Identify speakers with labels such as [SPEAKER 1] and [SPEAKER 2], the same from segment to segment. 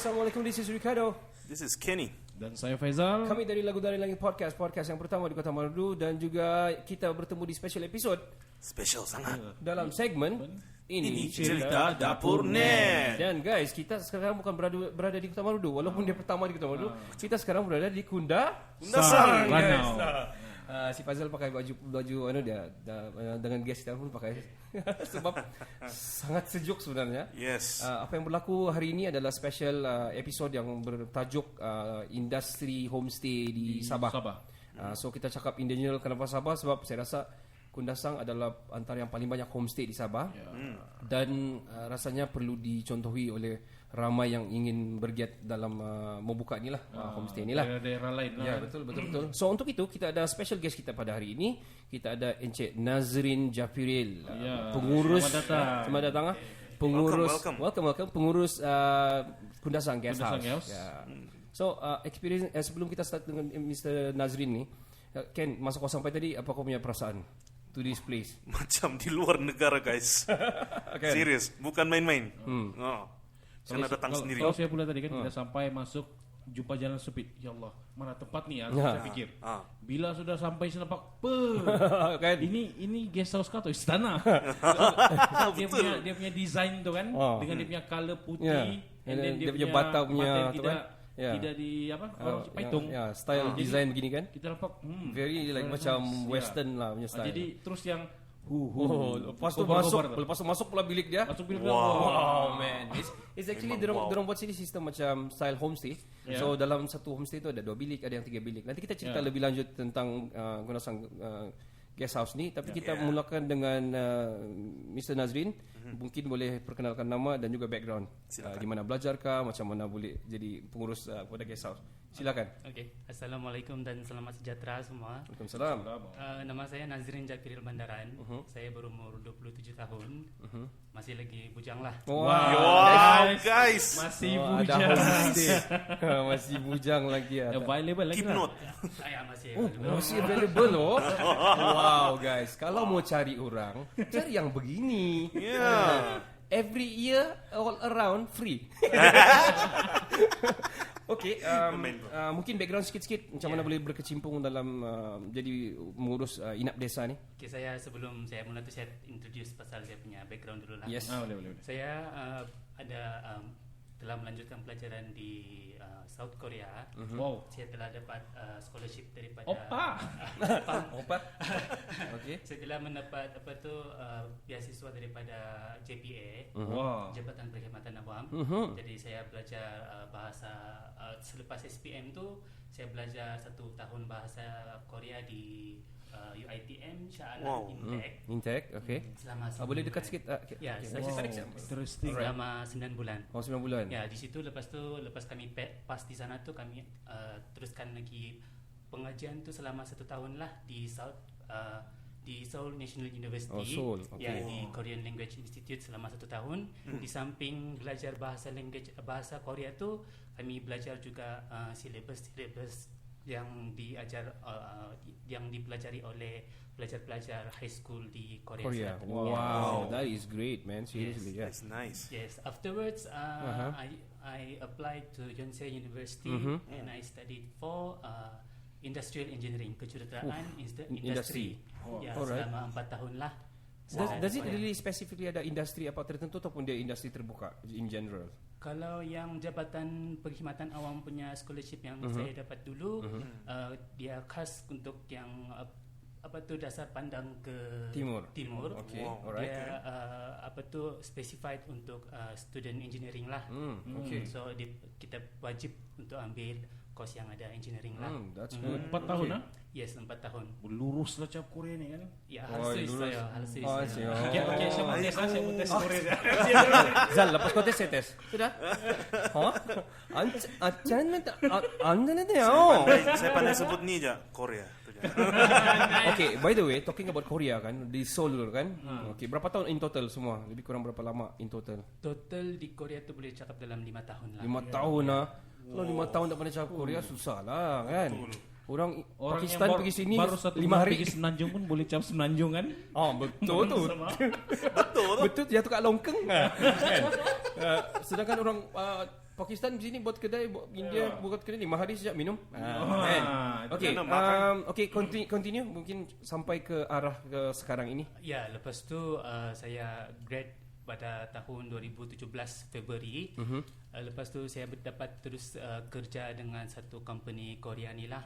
[SPEAKER 1] Assalamualaikum, this is Ricardo.
[SPEAKER 2] This is Kenny.
[SPEAKER 3] Dan saya Faizal.
[SPEAKER 1] Kami dari Lagu Dari Langit Podcast yang pertama di Kota Marudu. Dan juga kita bertemu di special episode
[SPEAKER 2] Special sangat.
[SPEAKER 1] dalam segmen Ini
[SPEAKER 2] Cerita Dapur Net.
[SPEAKER 1] Dan guys, kita sekarang bukan berada di Kota Marudu. Walaupun dia pertama di Kota Marudu, kita sekarang berada di
[SPEAKER 2] Kundasang.
[SPEAKER 3] Lanau.
[SPEAKER 1] Si Fazal pakai baju dengan guest kita pun pakai sebab sangat sejuk sebenarnya.
[SPEAKER 2] Yes.
[SPEAKER 1] Apa yang berlaku hari ini adalah special episode yang bertajuk industri homestay di Sabah. So kita cakap in general kenapa Sabah, sebab saya rasa Kundasang adalah antara yang paling banyak homestay di Sabah. Dan rasanya perlu dicontohi oleh ramai yang ingin bergiat dalam membuka inilah homestay inilah.
[SPEAKER 3] Daerah lain lah.
[SPEAKER 1] Ya, betul. So untuk itu kita ada special guest kita pada hari ini. Kita ada Encik Nazrin Japiril, pengurus. Selamat datang. Pengurus. Welcome. Pengurus Kundasang Guest House. Ya. So experience sebelum kita start dengan Mr. Nazrin ni, Ken, masa kau sampai tadi apa kau punya perasaan to this place?
[SPEAKER 2] Macam di luar negara, guys. Serius, bukan main-main. Saya datang sendiri.
[SPEAKER 3] Kalau saya pula tadi kan kita sampai masuk jumpa jalan sempit. Ya Allah, mana tempat ni? Saya fikir. Bila sudah sampai senapak,
[SPEAKER 1] Kan?
[SPEAKER 3] ini guest house kah atau istana? dia punya design tu kan, dengan dia punya color putih, and then dia punya
[SPEAKER 1] batau punya tu kan.
[SPEAKER 3] Tidak di apa? Paitung.
[SPEAKER 1] Style design begini kan.
[SPEAKER 3] Kita nampak
[SPEAKER 1] Very like macam western lah punya style.
[SPEAKER 3] jadi terus yang
[SPEAKER 1] lepas tu masuk pula bilik dia.
[SPEAKER 3] Masuk bilik.
[SPEAKER 1] Wow, man. It's actually dorang buat sini sistem macam style homestay. So dalam satu homestay tu ada 2 bilik, ada yang 3 bilik. Nanti kita cerita lebih lanjut tentang Kundasang guest house ni, tapi kita mulakan dengan Mr. Nazrin. Mungkin boleh perkenalkan nama dan juga background. Di mana belajarkah, macam mana boleh jadi pengurus pada guest house. Silakan.
[SPEAKER 4] Okey, Assalamualaikum dan selamat sejahtera semua.
[SPEAKER 1] Waalaikumsalam.
[SPEAKER 4] Nama saya Nazrin Japiril Bandaran. Saya berumur 27 tahun. Masih lagi bujang lah.
[SPEAKER 2] Wow, guys.
[SPEAKER 3] Masih
[SPEAKER 1] Ada
[SPEAKER 3] bujang.
[SPEAKER 1] homestay. Masih bujang lagi ya.
[SPEAKER 3] Available lagi
[SPEAKER 2] Keep
[SPEAKER 3] lah.
[SPEAKER 2] note.
[SPEAKER 4] Saya masih
[SPEAKER 1] Masih available loh. Wow guys, kalau mau cari orang, cari yang begini. Every year all around free. Okay, mungkin background sikit-sikit macam mana boleh berkecimpung dalam jadi mengurus inap desa ni.
[SPEAKER 4] Okay, sebelum saya mula tu saya introduce pasal saya punya background dulu lah.
[SPEAKER 1] Yes.
[SPEAKER 3] Boleh.
[SPEAKER 4] Saya telah melanjutkan pelajaran di South Korea.
[SPEAKER 3] Wow.
[SPEAKER 4] Saya telah dapat scholarship daripada
[SPEAKER 1] Opa. Okay.
[SPEAKER 4] Saya telah mendapat beasiswa daripada JPA,
[SPEAKER 3] Wow.
[SPEAKER 4] Jabatan Perkhidmatan Awam. Jadi saya belajar bahasa selepas SPM tu saya belajar 1 tahun bahasa Korea di UiTM Shah Alam
[SPEAKER 1] Intek, okay.
[SPEAKER 4] Selama
[SPEAKER 1] Boleh dekat sikit?
[SPEAKER 4] Ya,
[SPEAKER 1] okay.
[SPEAKER 3] Interesting.
[SPEAKER 4] selama 9 bulan.
[SPEAKER 1] 9 bulan.
[SPEAKER 4] Ya, di situ lepas kami pas di sana tu kami teruskan lagi pengajian tu selama 1 tahun lah di Seoul National University.
[SPEAKER 1] Seoul, okay.
[SPEAKER 4] Ya, di Korean Language Institute selama 1 tahun. Di samping belajar bahasa Korea tu kami belajar juga silabus yang dipelajari oleh pelajar-pelajar high school di Korea.
[SPEAKER 1] Wow, that is great, man. Seriously,
[SPEAKER 2] That's nice.
[SPEAKER 4] Yes. Afterwards, I applied to Yonsei University and I studied for industrial engineering, kejuruteraan industri. Ya, selama 4 tahun lah.
[SPEAKER 1] Does it really specifically ada industri apa tertentu ataupun dia industri terbuka in general?
[SPEAKER 4] Kalau yang Jabatan Perkhidmatan Awam punya scholarship yang saya dapat dulu, dia khas untuk yang dasar pandang ke timur.
[SPEAKER 1] Okay.
[SPEAKER 4] Dia specified untuk student engineering lah.
[SPEAKER 1] Okay.
[SPEAKER 4] So kita wajib untuk ambil course yang ada engineering lah.
[SPEAKER 1] That's good.
[SPEAKER 3] 4 tahun lah.
[SPEAKER 4] Yes, 4 tahun.
[SPEAKER 3] Lurus lah cap Korea ni kan.
[SPEAKER 4] Ya, halus saya.
[SPEAKER 3] Okay, saya mau tes Korea.
[SPEAKER 1] Zal, lepas kau tes, saya tes. Sudah? Anda na tayo.
[SPEAKER 2] Saya pandai sebut ni je, Korea.
[SPEAKER 1] Okay, by the way, talking about Korea kan, di Seoul dulu kan. Okay, berapa tahun in total semua? Lebih kurang berapa lama in total?
[SPEAKER 4] Total di Korea tu boleh cakap dalam 5 tahun lah.
[SPEAKER 1] 5 tahun lah. Kalau 5 tahun tak pernah cakap Korea, susah lah kan. Orang
[SPEAKER 3] Orang
[SPEAKER 1] Pakistan
[SPEAKER 3] yang
[SPEAKER 1] pergi sini
[SPEAKER 3] baru 1
[SPEAKER 1] 5
[SPEAKER 3] bulan
[SPEAKER 1] hari.
[SPEAKER 3] pergi Semenanjung pun boleh cap Semenanjung kan?
[SPEAKER 1] Oh, betul tu. Betul jatuh kat longkeng kan. Sedangkan orang Pakistan di sini buat kedai, buat India buat kedai 5 hari sejak minum. Okey. Okey, continue mungkin sampai ke arah ke sekarang ini.
[SPEAKER 4] Ya, lepas tu saya grad pada tahun 2017 Februari. Lepas tu saya dapat terus kerja dengan satu company Korea ni lah.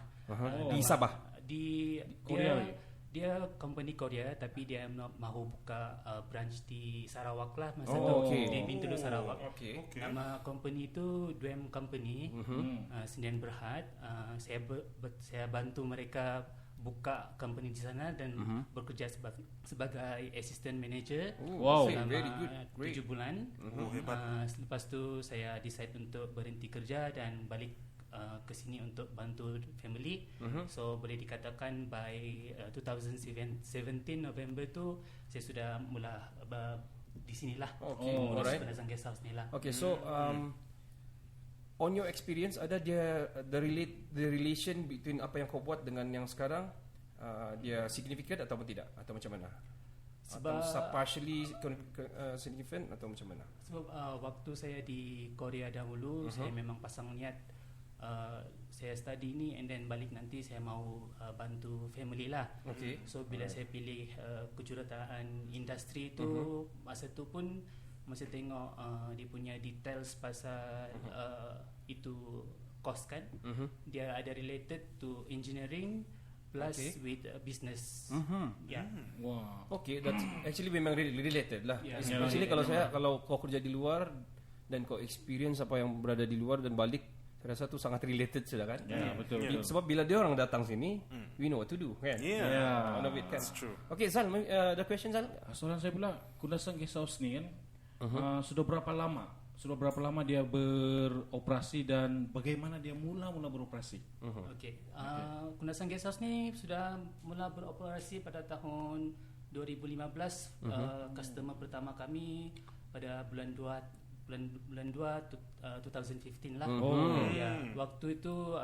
[SPEAKER 1] Di Sabah.
[SPEAKER 4] Di
[SPEAKER 3] Korea.
[SPEAKER 4] Dia company Korea tapi dia mahu buka branch di Sarawak lah masa
[SPEAKER 1] Oh,
[SPEAKER 4] tu
[SPEAKER 1] okay.
[SPEAKER 4] di Bintulu Sarawak.
[SPEAKER 1] Okay.
[SPEAKER 4] Nama company itu Dwem Company, Sdn Berhad. Saya bantu mereka buka company di sana dan bekerja sebagai assistant manager
[SPEAKER 3] Wow.
[SPEAKER 4] selama
[SPEAKER 1] Very good. Great.
[SPEAKER 4] 7 bulan. Lepas tu saya decide untuk berhenti kerja dan balik ke sini untuk bantu family. So boleh dikatakan by 2017 November tu saya sudah mula di sinilah.
[SPEAKER 1] Alright.
[SPEAKER 4] Kundasang Guest House ni lah.
[SPEAKER 1] Okay, so on your experience, ada dia the relation between apa yang kau buat dengan yang sekarang, dia significant ataupun tidak, atau macam mana? Atau partially significant atau macam mana?
[SPEAKER 4] Sebab waktu saya di Korea dahulu, saya memang pasang niat saya study ni and then balik nanti saya mau bantu family lah.
[SPEAKER 1] Okay.
[SPEAKER 4] So bila saya pilih kejuruteraan industri tu, masa tu pun masa tengok dia punya details pasal itu course kan, dia ada related to engineering plus with business. Yeah.
[SPEAKER 3] Wow.
[SPEAKER 1] Okay, that's actually memang related lah.
[SPEAKER 4] Yeah.
[SPEAKER 1] Especially kalau kau kerja di luar dan kau experience apa yang berada di luar dan balik, saya rasa tu sangat related sudah kan.
[SPEAKER 3] Ya, betul.
[SPEAKER 1] Sebab bila dia orang datang sini, we know what to do kan. One of it kan.
[SPEAKER 2] That's true.
[SPEAKER 1] Okay, Zal, the question Zal.
[SPEAKER 3] Soalan saya pula, Kundasang Guest House ni kan, sudah berapa lama dia beroperasi dan bagaimana dia mula beroperasi?
[SPEAKER 4] Okay. Kundasang Guest House ni sudah mula beroperasi pada tahun 2015. Customer pertama kami pada bulan 2 2015 lah. Ya, waktu itu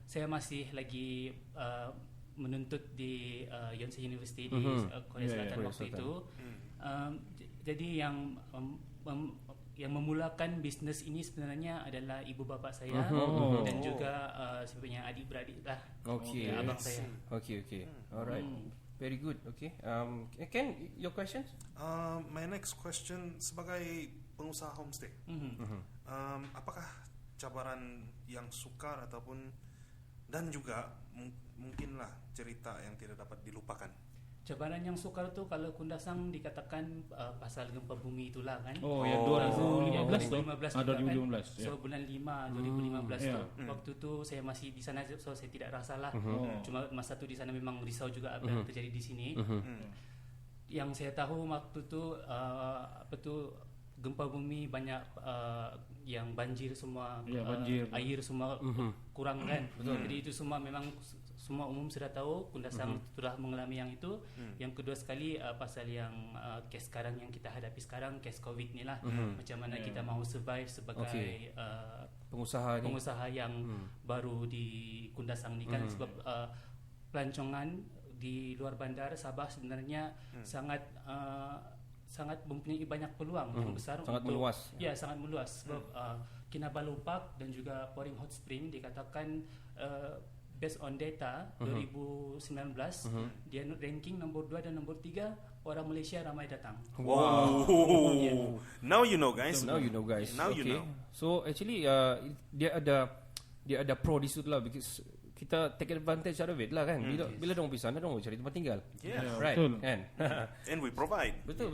[SPEAKER 4] saya masih lagi menuntut di Yonsei University di Korea Selatan waktu itu. Jadi yang memulakan bisnes ini sebenarnya adalah ibu bapa saya dan juga saya punya adik-beradik lah.
[SPEAKER 1] Okay.
[SPEAKER 4] Abang saya.
[SPEAKER 1] Okay. Alright. Very good. Okay. Ken, your questions?
[SPEAKER 2] My next question, sebagai pengusaha homestay, apakah cabaran yang sukar ataupun dan juga mungkinlah cerita yang tidak dapat dilupakan?
[SPEAKER 4] Cabaran yang sukar tu kalau Kundasang dikatakan pasal gempa bumi itulah kan.
[SPEAKER 3] Yang 2015 tu.
[SPEAKER 4] 2015. So bulan 5 2015 tu. Waktu tu saya masih di sana, so saya tidak rasalah. Cuma masa tu di sana memang risau juga apa yang terjadi di sini. Yang saya tahu waktu tu gempa bumi banyak yang banjir semua, air semua kurang kan. Jadi itu semua memang semua umum sudah tahu, Kundasang sudah mengalami yang itu. Yang kedua sekali pasal yang kes sekarang yang kita hadapi sekarang, kes COVID ni lah. Macam mana kita mahu survive sebagai pengusaha yang baru di Kundasang ni kan. Sebab pelancongan di luar bandar Sabah sebenarnya sangat mempunyai banyak peluang yang besar,
[SPEAKER 1] sangat
[SPEAKER 4] untuk,
[SPEAKER 1] meluas.
[SPEAKER 4] Ya, sangat meluas. Sebab Kinabalu Park dan juga Poring Hot Spring dikatakan based on data 2019 dia ranking nombor 2 dan nombor 3, orang Malaysia ramai datang.
[SPEAKER 2] Wow. Now you know guys.
[SPEAKER 1] Now you know. So actually dia ada pro di situ lah, because kita take advantage out of it lah kan. Bila dong pergi sana, dong cari tempat tinggal.
[SPEAKER 2] Yeah.
[SPEAKER 1] Right.
[SPEAKER 3] Betul.
[SPEAKER 1] Kan?
[SPEAKER 2] And we provide.
[SPEAKER 1] Betul.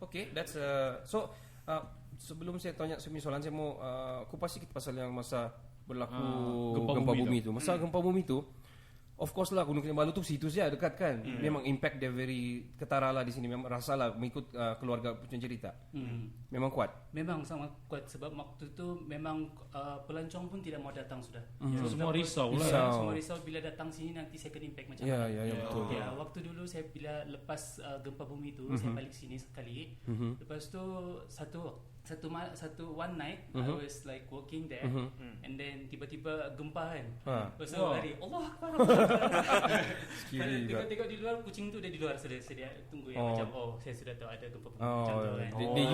[SPEAKER 1] Okay, that's so sebelum saya tanya soalan, saya mau kupas sikit pasal yang masa berlaku gempa bumi tu. Masa gempa bumi tu, of course lah Gunung Kinabalu tu situ saja dekat kan. Memang impact dia very ketara lah di sini. Memang rasalah mengikut keluarga punya cerita. Memang kuat.
[SPEAKER 4] Memang sangat kuat sebab waktu tu memang pelancong pun tidak mau datang sudah.
[SPEAKER 3] Semua risau lah.
[SPEAKER 4] Semua risau bila datang sini nanti second impact macam mana.
[SPEAKER 1] Ya, betul.
[SPEAKER 4] Ya, waktu dulu saya bila lepas gempa bumi tu saya balik sini sekali. Lepas tu one night I was like working there, and then tiba-tiba gempa kan. So lari, Allah Akbar. Tengok di luar, kucing tu dia di luar sedia tunggu yang macam saya sudah tahu ada gempa macam tu kan.
[SPEAKER 1] They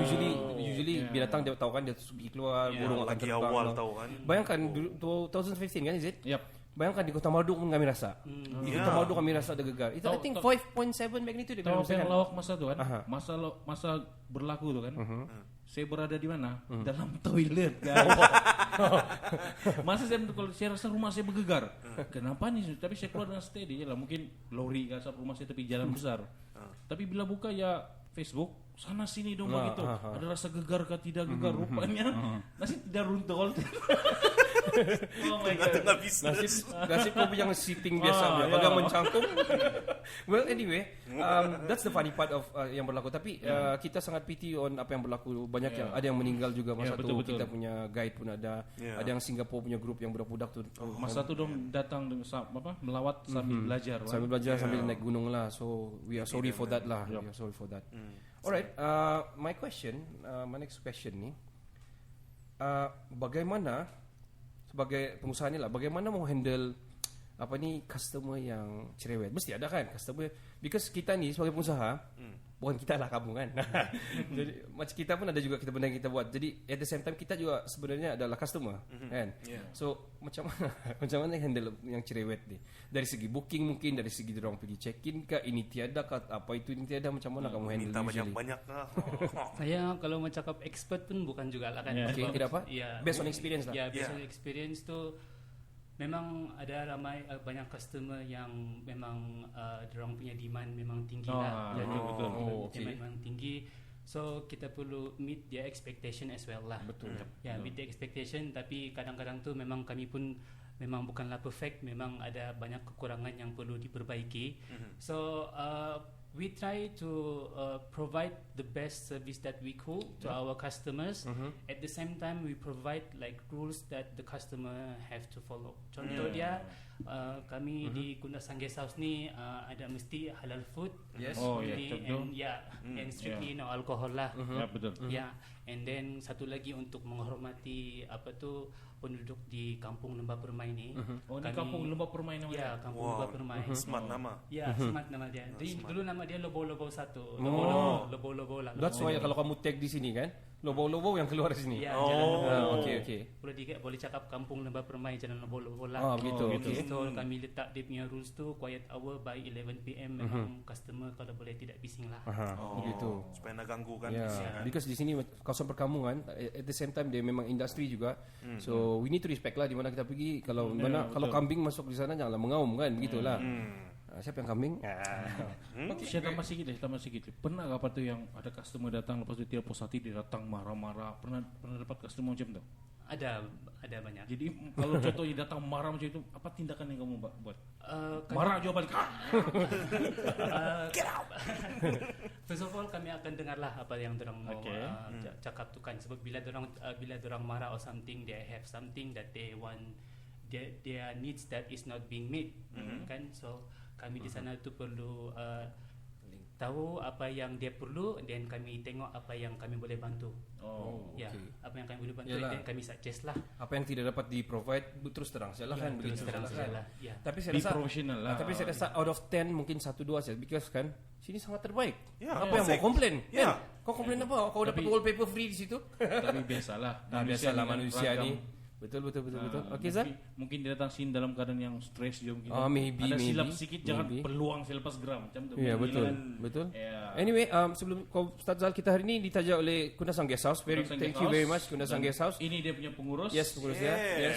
[SPEAKER 1] usually binatang dia tahu kan, dia pergi keluar, burung akan terbang.
[SPEAKER 2] Awal tahu kan.
[SPEAKER 1] Bayangkan 2015 kan, is it?
[SPEAKER 3] Yep.
[SPEAKER 1] Bayangkan di Kota Marduk pun kami rasa. Di Kota Marduk kami rasa ada gegar. Itu I think 5.7 magnitude.
[SPEAKER 3] Tahu apa yang lawak masa tu kan? Masa berlaku tu kan? Saya berada di mana? Dalam toilet kan. Masa saya rasa rumah saya bergegar. Kenapa nih? Tapi saya keluar dengan steady lah. Mungkin lori kasap rumah saya tepi jalan besar. Tapi bila buka ya Facebook, sana sini dong begitu. Ada rasa gegar kah tidak gegar? Rupanya masih tidak runtuh. Oh my god.
[SPEAKER 1] Nasib kau yang sitting biasa, pegang mencangkung. Well, anyway, that's the funny part of yang berlaku. Tapi kita sangat pity on apa yang berlaku. Banyak yang ada yang meninggal juga masa tu.
[SPEAKER 3] Betul.
[SPEAKER 1] Kita punya guide pun ada. Ada yang Singapore punya grup yang budak-budak tu.
[SPEAKER 3] Masa tu dong datang melawat sambil belajar.
[SPEAKER 1] Sambil belajar sambil naik gunung lah. So we are sorry for that lah. We are sorry for that. Alright, my next question ni, bagaimana sebagai pengusaha ni lah, bagaimana mau handle customer yang cerewet? Mesti ada kan customer, because kita ni sebagai pengusaha, bukan kita lah kamu kan. Jadi macam kita pun ada juga kita benda yang kita buat. Jadi at the same time kita juga sebenarnya adalah customer, kan? So macam mana handle yang cerewet ni? Dari segi booking mungkin, dari segi dorang pergi check-in kah, ini tiada kah, apa itu ini tiada, macam mana kamu handle?
[SPEAKER 2] Minta banyak-banyak kah?
[SPEAKER 4] Saya kalau mau cakap expert pun bukan juga lah kan.
[SPEAKER 1] Okay, tidak apa? Based on experience lah.
[SPEAKER 4] Based on experience tu memang ada banyak customer yang memang dorang punya demand memang tinggi lah. Jadi demand memang tinggi. So kita perlu meet their expectation as well lah.
[SPEAKER 1] Betul.
[SPEAKER 4] Meet the expectation, tapi kadang-kadang tu memang kami pun memang bukanlah perfect, memang ada banyak kekurangan yang perlu diperbaiki. So we try to provide the best service that we could to our customers. At the same time, we provide like rules that the customer have to follow. Contoh dia, kami di Kundasang Guest House ni ada mesti halal food.
[SPEAKER 1] Yes.
[SPEAKER 4] And strictly no alcohol lah.
[SPEAKER 3] Betul.
[SPEAKER 4] And then satu lagi untuk menghormati penduduk di Kampung Lembah Permai ni.
[SPEAKER 3] Ini Kampung Lembah Permai namanya.
[SPEAKER 4] Ya, Kampung Lembah Permai.
[SPEAKER 2] Smart nama.
[SPEAKER 4] Ya, smart nama dia. Dulu nama dia Lobo-Lobo 1. Lobo-Lobo lah.
[SPEAKER 1] That's why kalau kamu tag di sini kan, Lobo-Lobo yang keluar di sini.
[SPEAKER 4] Ya, Jalan Lobo.
[SPEAKER 1] Okay.
[SPEAKER 4] Boleh cakap Kampung Lembah Permai Jalan Lobo-Lobo lah.
[SPEAKER 1] Begitu.
[SPEAKER 4] So kami letak dia punya rules tu quiet hour by 11 PM. Memang customer kalau boleh tidak bising lah.
[SPEAKER 1] Begitu.
[SPEAKER 2] Supaya nak ganggu kan.
[SPEAKER 1] Because di sini kawasan perkampungan, at the same time dia memang industri juga. So we need to respect lah di mana kita pergi. Kalau kambing masuk di sana janganlah mengaum kan, begitulah. Siapa yang kambing?
[SPEAKER 3] Saya tambah sikit. Pernah apa tu yang ada customer datang lepas tu tidak puas hati, dia datang marah-marah. Pernah dapat customer macam tu?
[SPEAKER 4] Ada banyak.
[SPEAKER 3] Jadi kalau contohnya datang marah macam itu, apa tindakan yang kamu buat? Marah juga balik.
[SPEAKER 4] Get out. First of all, kami akan dengarlah apa yang dorang mau cakap tu kan. Sebab bila dorang marah or something, they have something that they want, their needs that is not being met, kan? So kami di sana tu perlu tahu apa yang dia perlu, dan kami tengok apa yang kami boleh bantu. Apa yang kami boleh bantu, dan kami suggest lah.
[SPEAKER 1] Apa yang tidak dapat di-provide terus terang saja lah kan, begitu saja. Tapi saya rasa
[SPEAKER 3] profesional lah.
[SPEAKER 1] Tapi saya rasa out of 10 mungkin 1-2 saja, because kan sini sangat terbaik. Apa yang mau komplain? Kau komplain apa? Kau dapat wallpaper free di situ.
[SPEAKER 3] Tapi biasalah.
[SPEAKER 1] Biasalah manusia ni. Betul. Okey, Zan?
[SPEAKER 3] Mungkin dia datang sini dalam keadaan yang stres dia mungkin.
[SPEAKER 1] Maybe.
[SPEAKER 3] Ada silap sikit, jangan peluang saya lepas geram macam tu.
[SPEAKER 1] Ya, betul. Anyway, sebelum kau start Zal, kita hari ini ditaja oleh Kundasang Guest House. Thank you very much Kundasang Guest House.
[SPEAKER 3] Ini dia punya pengurus.
[SPEAKER 1] Yes, pengurus dia. Yes.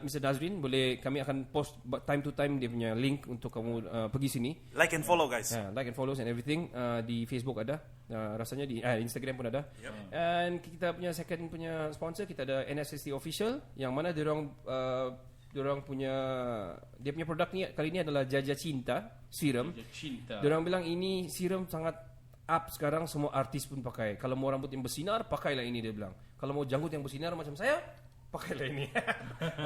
[SPEAKER 1] Mr. Nazrin, kami akan post time to time dia punya link untuk kamu pergi sini.
[SPEAKER 2] Like and follow guys.
[SPEAKER 1] Like and follow and everything. Di Facebook ada. Rasanya di Instagram pun ada. And kita punya second punya sponsor, kita ada NSST Official, yang mana diorang punya dia punya produk ni kali ni adalah Jaja Cinta serum. Diorang bilang ini serum sangat up sekarang, semua artis pun pakai. Kalau mau rambut yang bersinar, pakailah ini, dia bilang. Kalau mau janggut yang bersinar macam saya, pakailah ini.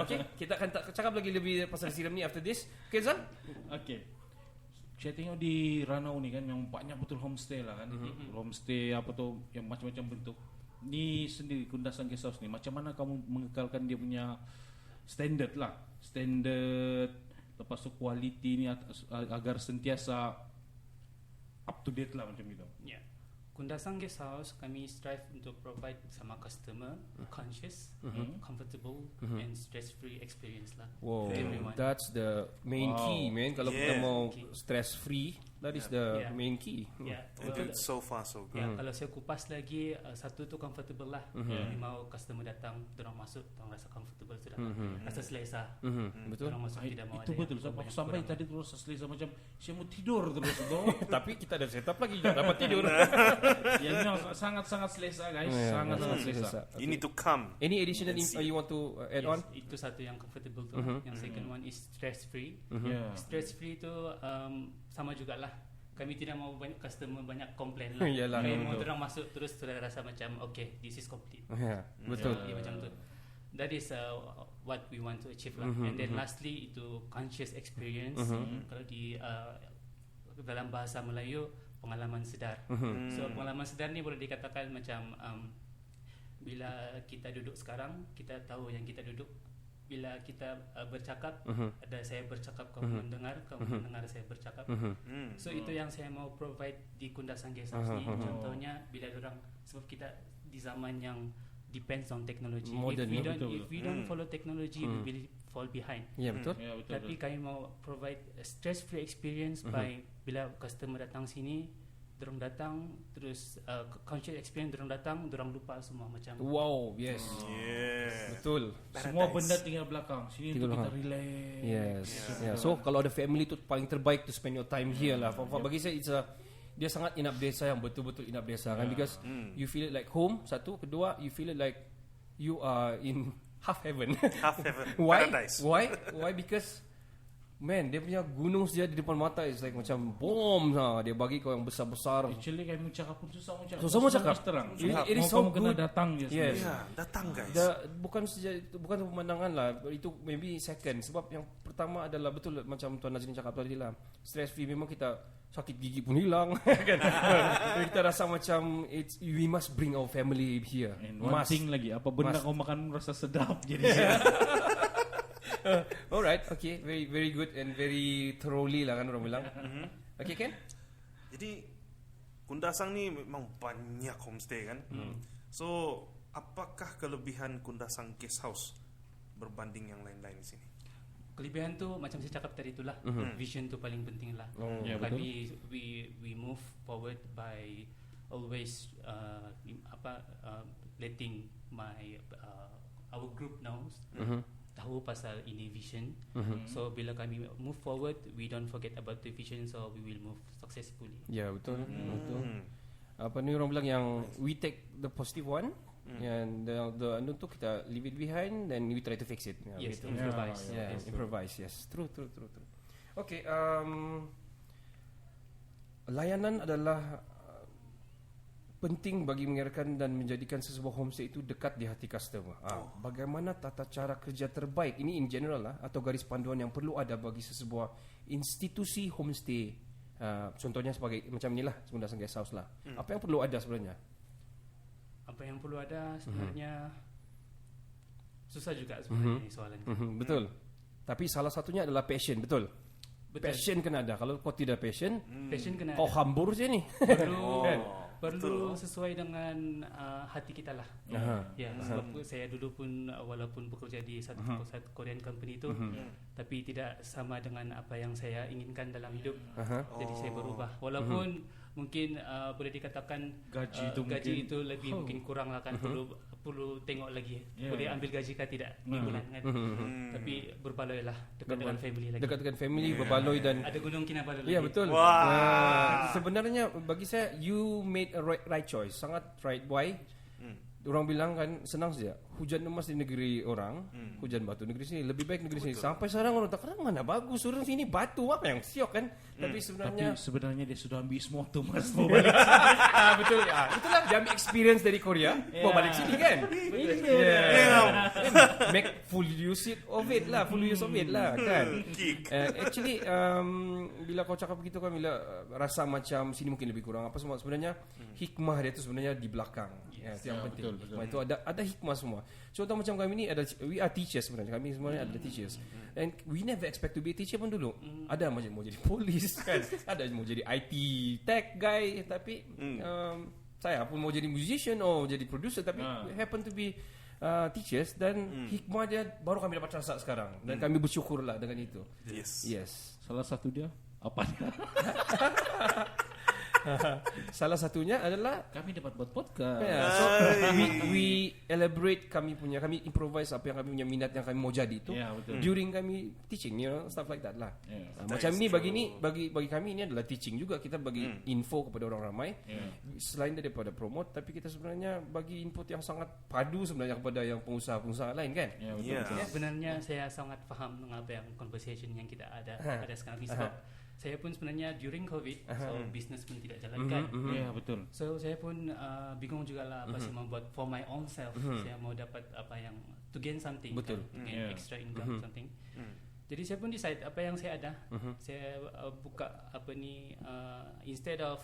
[SPEAKER 1] Okay, kita akan cakap lagi lebih pasal serum ni after this. Okay, Zal?
[SPEAKER 3] Okay. saya tengok di Ranau ni kan yang banyak betul homestay lah kan. Homestay apa tu yang macam-macam bentuk. Ni sendiri Kundasan Guest House ni macam mana kamu mengekalkan dia punya standard lah. Standard lepas tu quality ni agar sentiasa up to date lah macam gitu.
[SPEAKER 4] Ya. Kundasan Guest House kami strive untuk provide sama customer conscious, comfortable and stress free experience lah.
[SPEAKER 1] Wow,
[SPEAKER 4] for everyone.
[SPEAKER 1] that's the main key, man. Kalau kita mau stress free, that is the main key.
[SPEAKER 4] Ya.
[SPEAKER 2] And so far so good.
[SPEAKER 4] Ya, kalau saya kupas lagi, satu tu comfortable lah. Mau customer datang, dorang masuk, dorang rasa comfortable sudah, rasa selesa.
[SPEAKER 1] Betul.
[SPEAKER 4] Dorang masuk tidak mau
[SPEAKER 3] Itu
[SPEAKER 4] ada
[SPEAKER 3] betul.
[SPEAKER 4] yang
[SPEAKER 3] Aku
[SPEAKER 4] banyak
[SPEAKER 3] sampai
[SPEAKER 4] kurang.
[SPEAKER 3] tadi terus selesa macam saya mau tidur terus tu.
[SPEAKER 1] Tapi kita ada setup lagi, tak dapat tidur.
[SPEAKER 3] Ya memang sangat-sangat selesa guys, sangat-sangat selesa.
[SPEAKER 2] You need to come.
[SPEAKER 1] Any additional you want to add on?
[SPEAKER 4] Itu satu yang comfortable tu. Yang second one is stress free.
[SPEAKER 3] Yeah.
[SPEAKER 4] Stress free tu sama jugalah. Kami tidak mau banyak customer banyak komplain lah.
[SPEAKER 1] Yalah,
[SPEAKER 4] Kami mau
[SPEAKER 1] betul.
[SPEAKER 4] orang masuk terus sudah rasa macam okay, this is complete.
[SPEAKER 1] Ya, betul.
[SPEAKER 4] Dia macam tu. That is what we want to achieve lah. And then lastly itu conscious experience. Kalau di dalam bahasa Melayu pengalaman sedar. So pengalaman sedar ni boleh dikatakan macam bila kita duduk sekarang kita tahu yang kita duduk. Bila kita bercakap, ada saya bercakap, kamu mendengar, kamu mendengar saya bercakap. So itu yang saya mau provide di Kundasan Guest House ni. Contohnya bila orang, sebab kita di zaman yang depends on technology.
[SPEAKER 1] Modern,
[SPEAKER 4] If we don't follow technology, we will fall behind.
[SPEAKER 1] Ya, betul.
[SPEAKER 3] Ya, betul.
[SPEAKER 4] Tapi kami mau provide a stress-free experience by bila customer datang sini, dorang datang terus conscious experience, dorang datang, dorang lupa semua macam.
[SPEAKER 1] Wow, yes.
[SPEAKER 2] Yeah.
[SPEAKER 1] Betul.
[SPEAKER 3] Semua benda tinggal belakang. Sini
[SPEAKER 1] Tinggal
[SPEAKER 3] untuk kita
[SPEAKER 1] belakang.
[SPEAKER 3] relax.
[SPEAKER 1] Yes. Yeah. So kalau ada family tu paling terbaik to spend your time here lah. Bagi saya dia sangat inap desa yang betul-betul inap desa kan, because you feel it like home. Satu, kedua you feel it like you are in half heaven.
[SPEAKER 2] Half heaven.
[SPEAKER 1] Why?
[SPEAKER 2] Paradise.
[SPEAKER 1] Why? Because man, dia punya gunung saja di depan mata is like macam bom lah. Dia bagi kau yang besar-besar.
[SPEAKER 3] Actually kami cakap pun susah mau cakap.
[SPEAKER 1] Susah mau cakap.
[SPEAKER 3] Terang.
[SPEAKER 1] It is
[SPEAKER 3] Mau
[SPEAKER 1] so
[SPEAKER 3] kamu kena
[SPEAKER 1] good.
[SPEAKER 3] datang je.
[SPEAKER 1] Yes.
[SPEAKER 2] Ya, datang guys.
[SPEAKER 1] Bukan pemandangan lah. Itu maybe second. Sebab yang pertama adalah betul macam Tuan Nazrin cakap tadi lah. Stress free, memang kita sakit gigi pun hilang kan. Kita rasa macam we must bring our family here.
[SPEAKER 3] And one thing lagi, apa benda
[SPEAKER 1] Must.
[SPEAKER 3] kau makan rasa sedap jadi.
[SPEAKER 1] Alright, okay, very very good and very thoroughly lah kan orang bilang. Okay, Ken?
[SPEAKER 2] Jadi Kundasang ni memang banyak homestay kan. So apakah kelebihan Kundasang Guest House berbanding yang lain-lain di sini?
[SPEAKER 4] Kelebihan tu macam saya cakap tadi itulah, vision tu paling penting lah.
[SPEAKER 3] Ya,
[SPEAKER 4] Kami we move forward by always letting our group knows tahu pasal ini vision. So bila kami move forward, we don't forget about the vision, so we will move successfully.
[SPEAKER 1] Ya, betul. Betul. Apa ni orang bilang yang we take the positive one and the anu tu kita leave it behind, then we try to fix it. Ya,
[SPEAKER 4] Yes,
[SPEAKER 1] begitu.
[SPEAKER 4] improvise.
[SPEAKER 1] Yeah,
[SPEAKER 4] Yes.
[SPEAKER 1] improvise. Yes, true. Okay, layanan adalah penting bagi mengeratkan dan menjadikan sesebuah homestay itu dekat di hati customer. Bagaimana tata cara kerja terbaik ini in general lah, atau garis panduan yang perlu ada bagi sesebuah institusi homestay? Contohnya sebagai macam inilah Kundasan Guest House lah. Apa yang perlu ada sebenarnya?
[SPEAKER 4] Apa yang perlu ada sebenarnya susah juga sebenarnya ini soalan.
[SPEAKER 1] Betul. Tapi salah satunya adalah passion, betul. Passion kena ada. Kalau kau tidak passion,
[SPEAKER 4] Passion kena
[SPEAKER 1] kau
[SPEAKER 4] ada.
[SPEAKER 1] hambur je ni.
[SPEAKER 4] Perlu sesuai dengan hati kita lah. Ya, sebab saya dulu pun walaupun bekerja di satu Korean company itu, tapi tidak sama dengan apa yang saya inginkan dalam hidup. Jadi saya berubah. Walaupun mungkin boleh dikatakan gaji itu lebih mungkin kurang lah kan, perlu tengok lagi. Boleh ambil gaji kah tidak di bulan kan. Tapi berbaloi lah dekat dengan family lagi.
[SPEAKER 1] Dekat dengan family, berbaloi dan
[SPEAKER 4] Ada Gunung Kinabalu lagi.
[SPEAKER 1] ya betul.
[SPEAKER 2] Wah.
[SPEAKER 1] Sebenarnya bagi saya you made a right choice. Sangat right. Why? orang bilang kan senang saja hujan emas di negeri orang, hujan batu negeri sini lebih baik negeri sini. Sampai sekarang orang tak mana bagus, orang sini batu apa yang siok kan. Tapi
[SPEAKER 3] sebenarnya dia sudah ambil semua tu mas.
[SPEAKER 1] Betul ya. Itulah dia ambil experience dari Korea, mau balik sini kan. Make full use of it lah kan. Actually bila kau cakap begitu kan, bila rasa macam sini mungkin lebih kurang apa semua, sebenarnya hikmah dia tu sebenarnya di belakang. Itu yang penting. Hikmah itu ada hikmah semua. Contoh macam kami ni we are teachers sebenarnya. Kami sebenarnya adalah teachers. And we never expect to be a teacher pun dulu. Ada macam mau jadi polis kan. Ada mau jadi IT tech guy, tapi saya pun mau jadi musician jadi producer, tapi happen to be teachers, dan hikmah dia baru kami dapat rasa sekarang, dan kami bersyukurlah dengan itu. Yes.
[SPEAKER 3] Salah satu dia apa dia?
[SPEAKER 1] Salah satunya adalah
[SPEAKER 3] kami dapat buat podcast.
[SPEAKER 1] So we elaborate kami improvise apa yang kami punya minat yang kami mau jadi itu during kami teaching, stuff like that lah. Macam ni bagi kami ini adalah teaching juga, kita bagi info kepada orang ramai. Selain daripada promote, tapi kita sebenarnya bagi input yang sangat padu sebenarnya kepada yang pengusaha-pengusaha lain kan.
[SPEAKER 4] Sebenarnya saya sangat faham mengapa yang conversation yang kita ada sekarang ni, sebab saya pun sebenarnya during COVID, so business pun tidak jalankan.
[SPEAKER 3] Betul.
[SPEAKER 4] So saya pun bingung jugalah apa saya mau buat for my own self. Saya mau dapat apa yang to gain something,
[SPEAKER 1] betul.
[SPEAKER 4] Kan? Gain extra income something. Jadi saya pun decide apa yang saya ada, saya buka instead of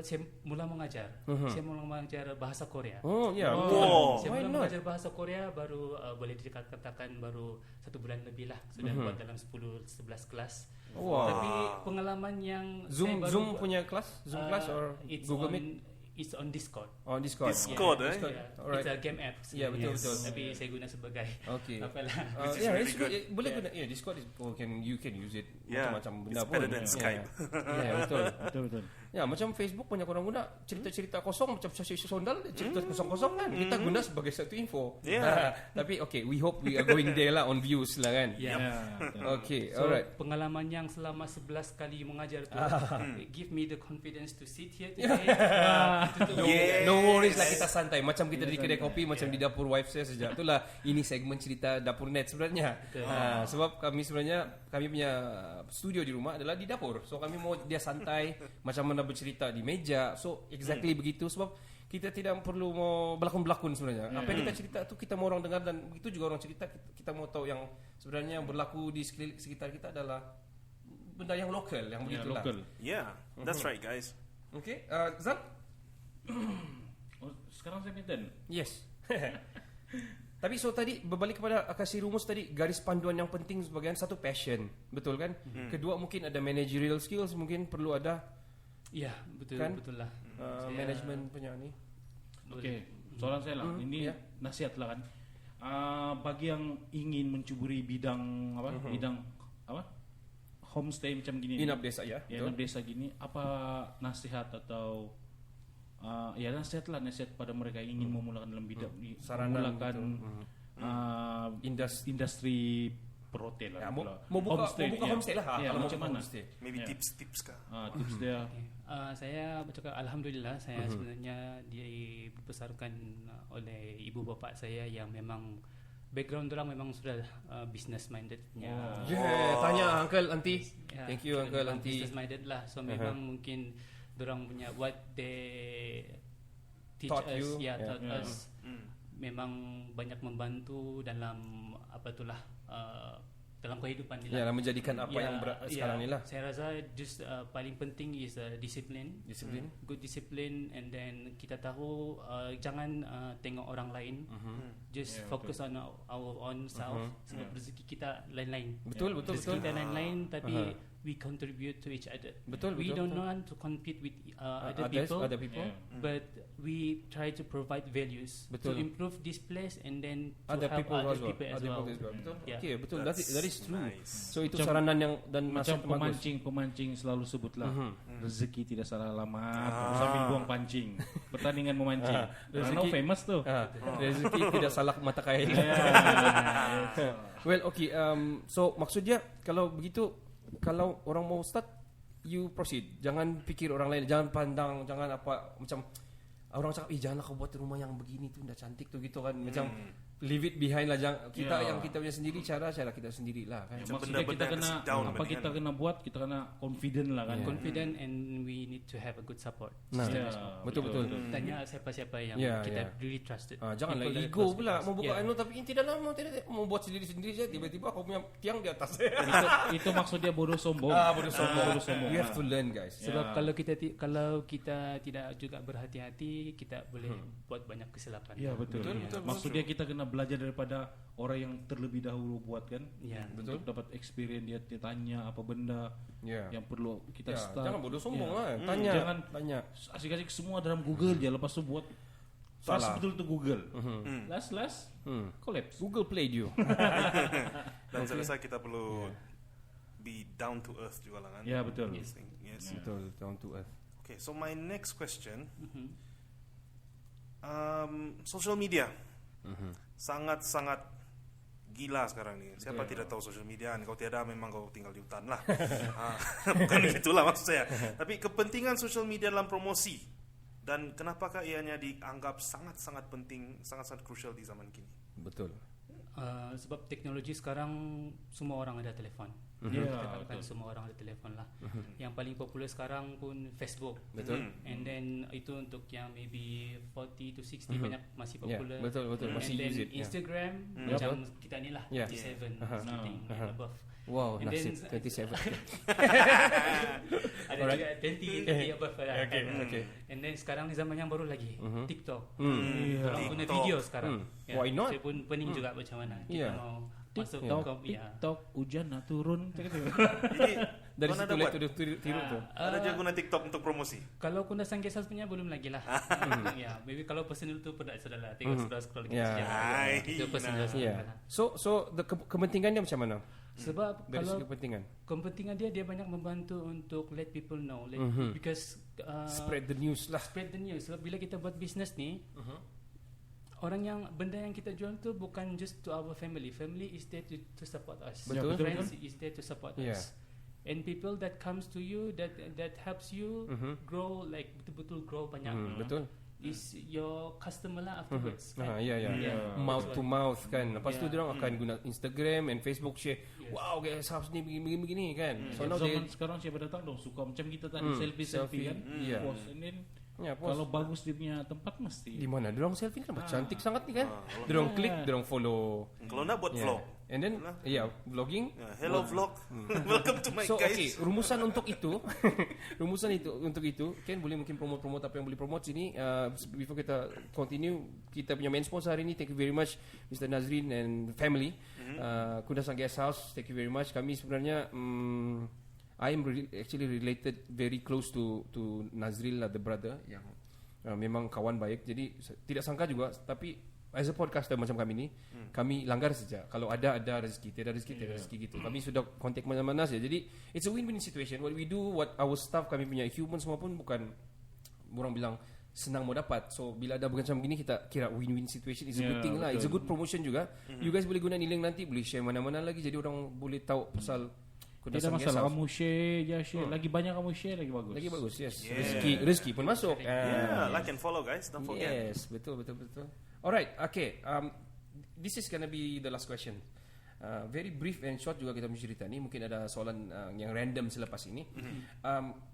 [SPEAKER 4] saya mula mengajar. Saya mula mengajar bahasa Korea. Saya mula mengajar bahasa Korea baru boleh dikatakan baru 1 bulan lebih lah, sudah buat dalam 10-11 kelas. Tapi pengalaman yang
[SPEAKER 1] Zoom punya kelas, Zoom class or Google Meet?
[SPEAKER 4] It's on Discord.
[SPEAKER 1] Discord.
[SPEAKER 2] Discord.
[SPEAKER 4] It's a game app.
[SPEAKER 1] Betul.
[SPEAKER 4] Tapi saya guna sebagai apalah.
[SPEAKER 1] It's good. Boleh guna. Discord you can use it macam-macam benda pun.
[SPEAKER 2] It's better than Skype.
[SPEAKER 1] Betul. Ya, macam Facebook banyak orang guna cerita-cerita kosong macam Sasi Sondal, cerita kosong-kosong kan. Kita guna sebagai satu info. Tapi we hope we are going there lah on views lah kan.
[SPEAKER 4] So, alright. Pengalaman yang selama 11 kali mengajar tu give me the confidence to sit here today.
[SPEAKER 1] No worries lah, kita santai. Macam kita di kedai kopi, macam di dapur wife saya saja. Itulah ini segmen cerita dapur net sebenarnya. Sebab kami punya studio di rumah adalah di dapur. So kami mau dia santai macam mana bercerita di meja. So exactly begitu, sebab kita tidak perlu mau berlakon-berlakon sebenarnya. Apa yang kita cerita tu kita mau orang dengar, dan begitu juga orang cerita kita mau tahu yang sebenarnya yang berlaku di sekitar kita adalah benda yang lokal, yang begitulah.
[SPEAKER 2] That's right guys.
[SPEAKER 1] Okay, Zan?
[SPEAKER 3] Sekarang saya minta.
[SPEAKER 1] Yes. Tapi tadi berbalik kepada kasih rumus tadi, garis panduan yang penting sebagai satu passion, betul kan? Kedua mungkin ada managerial skills, mungkin perlu ada.
[SPEAKER 4] Ya, betul
[SPEAKER 1] kan?
[SPEAKER 4] Betul lah.
[SPEAKER 1] Management punya ni.
[SPEAKER 3] Okey, soalan saya lah. Ini nasihat lah kan. Bagi yang ingin mencuburi bidang homestay macam gini.
[SPEAKER 1] Inap desa
[SPEAKER 3] inap desa gini, apa nasihat atau nasihat pada mereka yang ingin memulakan dalam bidang memulakan industri perhotelan lah.
[SPEAKER 1] Mau buka homestay lah.
[SPEAKER 3] Kalau macam mana?
[SPEAKER 2] Maybe tips kah?
[SPEAKER 3] Tips dia.
[SPEAKER 4] Saya bercakap alhamdulillah, saya sebenarnya dibesarkan oleh ibu bapa saya yang memang background orang memang sudah business minded.
[SPEAKER 1] Tanya uncle auntie. Thank you uncle auntie.
[SPEAKER 4] Business minded lah. So memang mungkin dorang punya what they teach
[SPEAKER 1] taught
[SPEAKER 4] us memang banyak membantu dalam dalam kehidupan ni lah.
[SPEAKER 1] Menjadikan apa yang sekarang ni lah.
[SPEAKER 4] Saya rasa just paling penting is discipline. Good discipline, and then kita tahu jangan tengok orang lain. Just focus on our own self. Sebab rezeki kita lain-lain.
[SPEAKER 1] Betul.
[SPEAKER 4] Rezeki kita lain-lain, tapi we contribute to each other. We don't want to compete with other people. But we try to provide values to improve this place, and then to help other people as well.
[SPEAKER 1] Betul. Okay, betul. That is true.
[SPEAKER 2] Nice.
[SPEAKER 1] So itu saranan yang dan
[SPEAKER 3] macam pemancing selalu sebutlah rezeki tidak salah alamat sambil buang pancing. Pertandingan memancing. Karena famous tuh.
[SPEAKER 1] Rezeki tidak salah mata kail. Well, okay. So maksudnya kalau begitu, kalau orang mau start, you proceed. Jangan pikir orang lain, jangan pandang, jangan apa macam orang cakap janganlah kau buat rumah yang begini tuh, dah cantik tuh gitu kan, macam leave it behind lah, jangan kita yang kita punya sendiri, cara kita sendiri lah kan.
[SPEAKER 3] Maksudnya kita kena apa kita kena buat, kita kena confident lah kan.
[SPEAKER 4] Confident, and we need to have a good support.
[SPEAKER 1] Betul.
[SPEAKER 4] Tanya siapa-siapa yang kita really trusted.
[SPEAKER 1] Janganlah ego pula mau buka tapi inti dalam mau buat sendiri saja, tiba-tiba kau punya tiang di atas.
[SPEAKER 3] Itu maksud dia bodoh sombong.
[SPEAKER 1] Bodoh sombong. You have to learn, guys.
[SPEAKER 4] Sebab kalau kita tidak juga berhati-hati, kita boleh buat banyak kesilapan.
[SPEAKER 3] Ya, betul. Maksudnya kita kena belajar daripada orang yang terlebih dahulu buat kan. Untuk dapat experience dia tanya apa benda yang perlu kita start.
[SPEAKER 1] Jangan bodoh sombong lah. Tanya.
[SPEAKER 3] Asik-asik semua dalam Google je, lepas tu buat salah betul tu Google. Last collapse.
[SPEAKER 1] Google played you.
[SPEAKER 2] Dan saya rasa kita perlu be down to earth juga lah kan.
[SPEAKER 3] Ya, betul.
[SPEAKER 2] Yes.
[SPEAKER 1] Betul, down to earth.
[SPEAKER 2] Okay, so my next question, social media sangat-sangat gila sekarang ni. Siapa tidak tahu social media? Kau tiada, memang kau tinggal di hutan lah. Bukan itulah maksud saya. Tapi kepentingan social media dalam promosi, dan kenapakah ianya dianggap sangat-sangat penting, sangat-sangat crucial di zaman kini?
[SPEAKER 1] Betul.
[SPEAKER 4] Sebab teknologi sekarang semua orang ada telefon. Kita katakan semua orang ada telefon lah. Yang paling popular sekarang pun Facebook.
[SPEAKER 1] Betul.
[SPEAKER 4] And then itu untuk yang maybe 40 to 60 banyak masih popular.
[SPEAKER 1] Betul. Masih
[SPEAKER 4] and then
[SPEAKER 1] use it.
[SPEAKER 4] Instagram macam kita ni lah 27 something and above.
[SPEAKER 1] Wow,
[SPEAKER 4] and
[SPEAKER 1] nasib
[SPEAKER 4] then
[SPEAKER 1] 27.
[SPEAKER 4] Ada juga 20 above lah.
[SPEAKER 1] Okay.
[SPEAKER 4] And then sekarang ni zaman yang baru lagi, TikTok. Orang guna video sekarang.
[SPEAKER 1] Why not?
[SPEAKER 4] Saya pun pening juga macam mana kita mau masuk
[SPEAKER 3] TikTok hujan nak turun.
[SPEAKER 2] Jadi
[SPEAKER 1] dari situ lihat tiru tu.
[SPEAKER 2] Ada je guna TikTok untuk promosi.
[SPEAKER 4] Kalau Kundasang Guest House punya belum lagi lah. Maybe kalau personal tu pernah saudara tengok scroll lagi sejarah. Itu personal.
[SPEAKER 1] So the kepentingannya macam mana?
[SPEAKER 4] Sebab
[SPEAKER 1] dari
[SPEAKER 4] kalau
[SPEAKER 1] kepentingan
[SPEAKER 4] dia banyak membantu untuk let people know, because
[SPEAKER 1] spread the news lah.
[SPEAKER 4] Sebab bila kita buat business ni, benda yang kita jual tu bukan just to our family is there to support us.
[SPEAKER 1] Betul.
[SPEAKER 4] Friends is there to support us. And people that comes to you, that helps you grow, like betul-betul grow banyak.
[SPEAKER 1] Betul.
[SPEAKER 4] Is your customer lah afterwards.
[SPEAKER 1] Mouth to mouth kan. Lepas tu dia orang akan guna Instagram and Facebook share. Wow, guys, house ni begini kan.
[SPEAKER 3] So now sekarang siapa datang dong suka macam kita tadi selfie kan. Post and then kalau bagus dia punya tempat mesti.
[SPEAKER 1] Di mana? Dia orang selfie kan cantik sangat ni kan. Dia orang klik, dia orang follow.
[SPEAKER 2] Kalau nak buat vlog.
[SPEAKER 1] And then vlogging.
[SPEAKER 2] Hello vlog. Welcome to my guys.
[SPEAKER 1] Okay, rumusan untuk itu Ken boleh mungkin promote apa yang boleh promote sini. Before kita continue, kita punya main sponsor hari ini, thank you very much Mr. Nazrin and family. Kundasang Guest House, thank you very much. Kami sebenarnya I am actually related very close to Nazril lah, the brother yang memang kawan baik. Jadi tidak sangka juga, tapi as a podcaster macam kami ni, kami langgar saja. Kalau ada rezeki, tiada rezeki gitu. Kami sudah kontak mana-mana saja. Jadi it's a win-win situation. What we do, what our staff, kami punya human semua pun bukan orang bilang senang mau dapat. So bila ada macam gini, kita kira win-win situation is a good thing lah. It's a good promotion juga. You guys boleh guna ni link nanti, boleh share mana-mana lagi, jadi orang boleh tahu pasal
[SPEAKER 3] tidak masalah, kamu share. Lagi banyak kamu share, lagi bagus.
[SPEAKER 1] Yes. Rezeki pun masuk.
[SPEAKER 2] Like and follow guys, don't forget.
[SPEAKER 1] Yes, betul. Alright, okay. This is gonna be the last question. Very brief and short juga kita punya cerita ni. Mungkin ada soalan yang random selepas ini.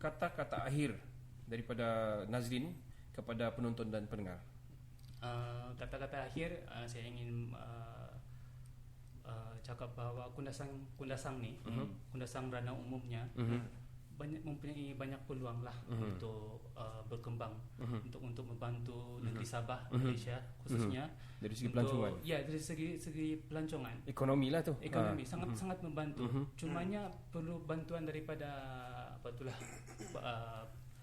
[SPEAKER 1] Kata-kata akhir daripada Nazrin kepada penonton dan pendengar.
[SPEAKER 4] Kata-kata akhir, saya ingin cakap bahawa Kundasang ni, Kundasang Ranau umumnya mempunyai banyak peluang lah untuk berkembang, untuk membantu negeri Sabah, Malaysia khususnya
[SPEAKER 1] dari segi pelancongan.
[SPEAKER 4] Dari segi pelancongan.
[SPEAKER 1] Ekonomi lah tu.
[SPEAKER 4] Ekonomi sangat membantu. Cumanya perlu bantuan daripada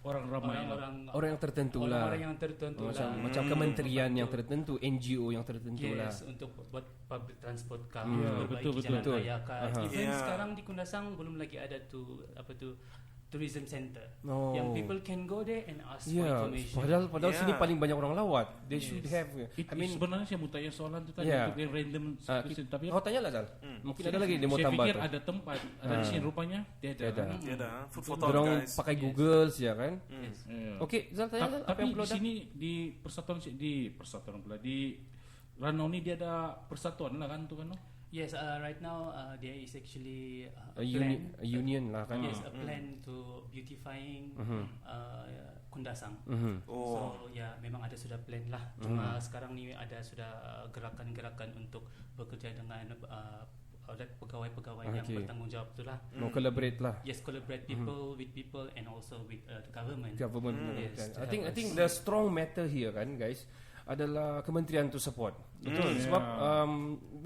[SPEAKER 3] orang ramai,
[SPEAKER 1] orang yang tertentu lah.
[SPEAKER 4] Orang yang tertentu lah.
[SPEAKER 1] Macam kementerian yang tertentu, NGO yang tertentu lah.
[SPEAKER 4] Untuk buat public transport kah,
[SPEAKER 1] betul.
[SPEAKER 4] jalan raya kah. Even sekarang di Kundasang belum lagi ada tourism center.
[SPEAKER 1] Oh.
[SPEAKER 4] Yang people can go there and ask for
[SPEAKER 1] Yeah,
[SPEAKER 4] information.
[SPEAKER 1] padahal sini paling banyak orang lawat. They should have.
[SPEAKER 3] Sebenarnya saya mau tanya soalan itu tadi untuk yang random, tapi
[SPEAKER 1] kau tanya lah Zal. Mungkin ada lagi dia mau
[SPEAKER 3] saya
[SPEAKER 1] tambah
[SPEAKER 3] pikir
[SPEAKER 1] tu.
[SPEAKER 3] ada tempat, ada di sini rupanya tiada.
[SPEAKER 2] Tiada. Food for thought,
[SPEAKER 1] Orang
[SPEAKER 2] guys.
[SPEAKER 1] pakai Google saja kan.
[SPEAKER 3] Yeah.
[SPEAKER 1] Okey, Zal tanya Zal, apa
[SPEAKER 3] Tapi
[SPEAKER 1] yang
[SPEAKER 3] di
[SPEAKER 1] perlu ada?
[SPEAKER 3] sini di persatuan pula di Ranau ni dia ada persatuan lah kan tu kan?
[SPEAKER 4] Yes, right now there is actually
[SPEAKER 1] A
[SPEAKER 4] plan.
[SPEAKER 1] union lah kan.
[SPEAKER 4] Yes, a plan to beautifying Kundasang.
[SPEAKER 2] Oh.
[SPEAKER 4] So memang ada sudah plan lah. Cuma sekarang ni ada sudah gerakan-gerakan untuk bekerja dengan pegawai-pegawai yang bertanggungjawab itulah.
[SPEAKER 1] Mau collaborate lah.
[SPEAKER 4] Yes, collaborate people with people and also with the government.
[SPEAKER 1] Yes, I think the strong matter here kan guys adalah kementerian to support. Betul. Sebab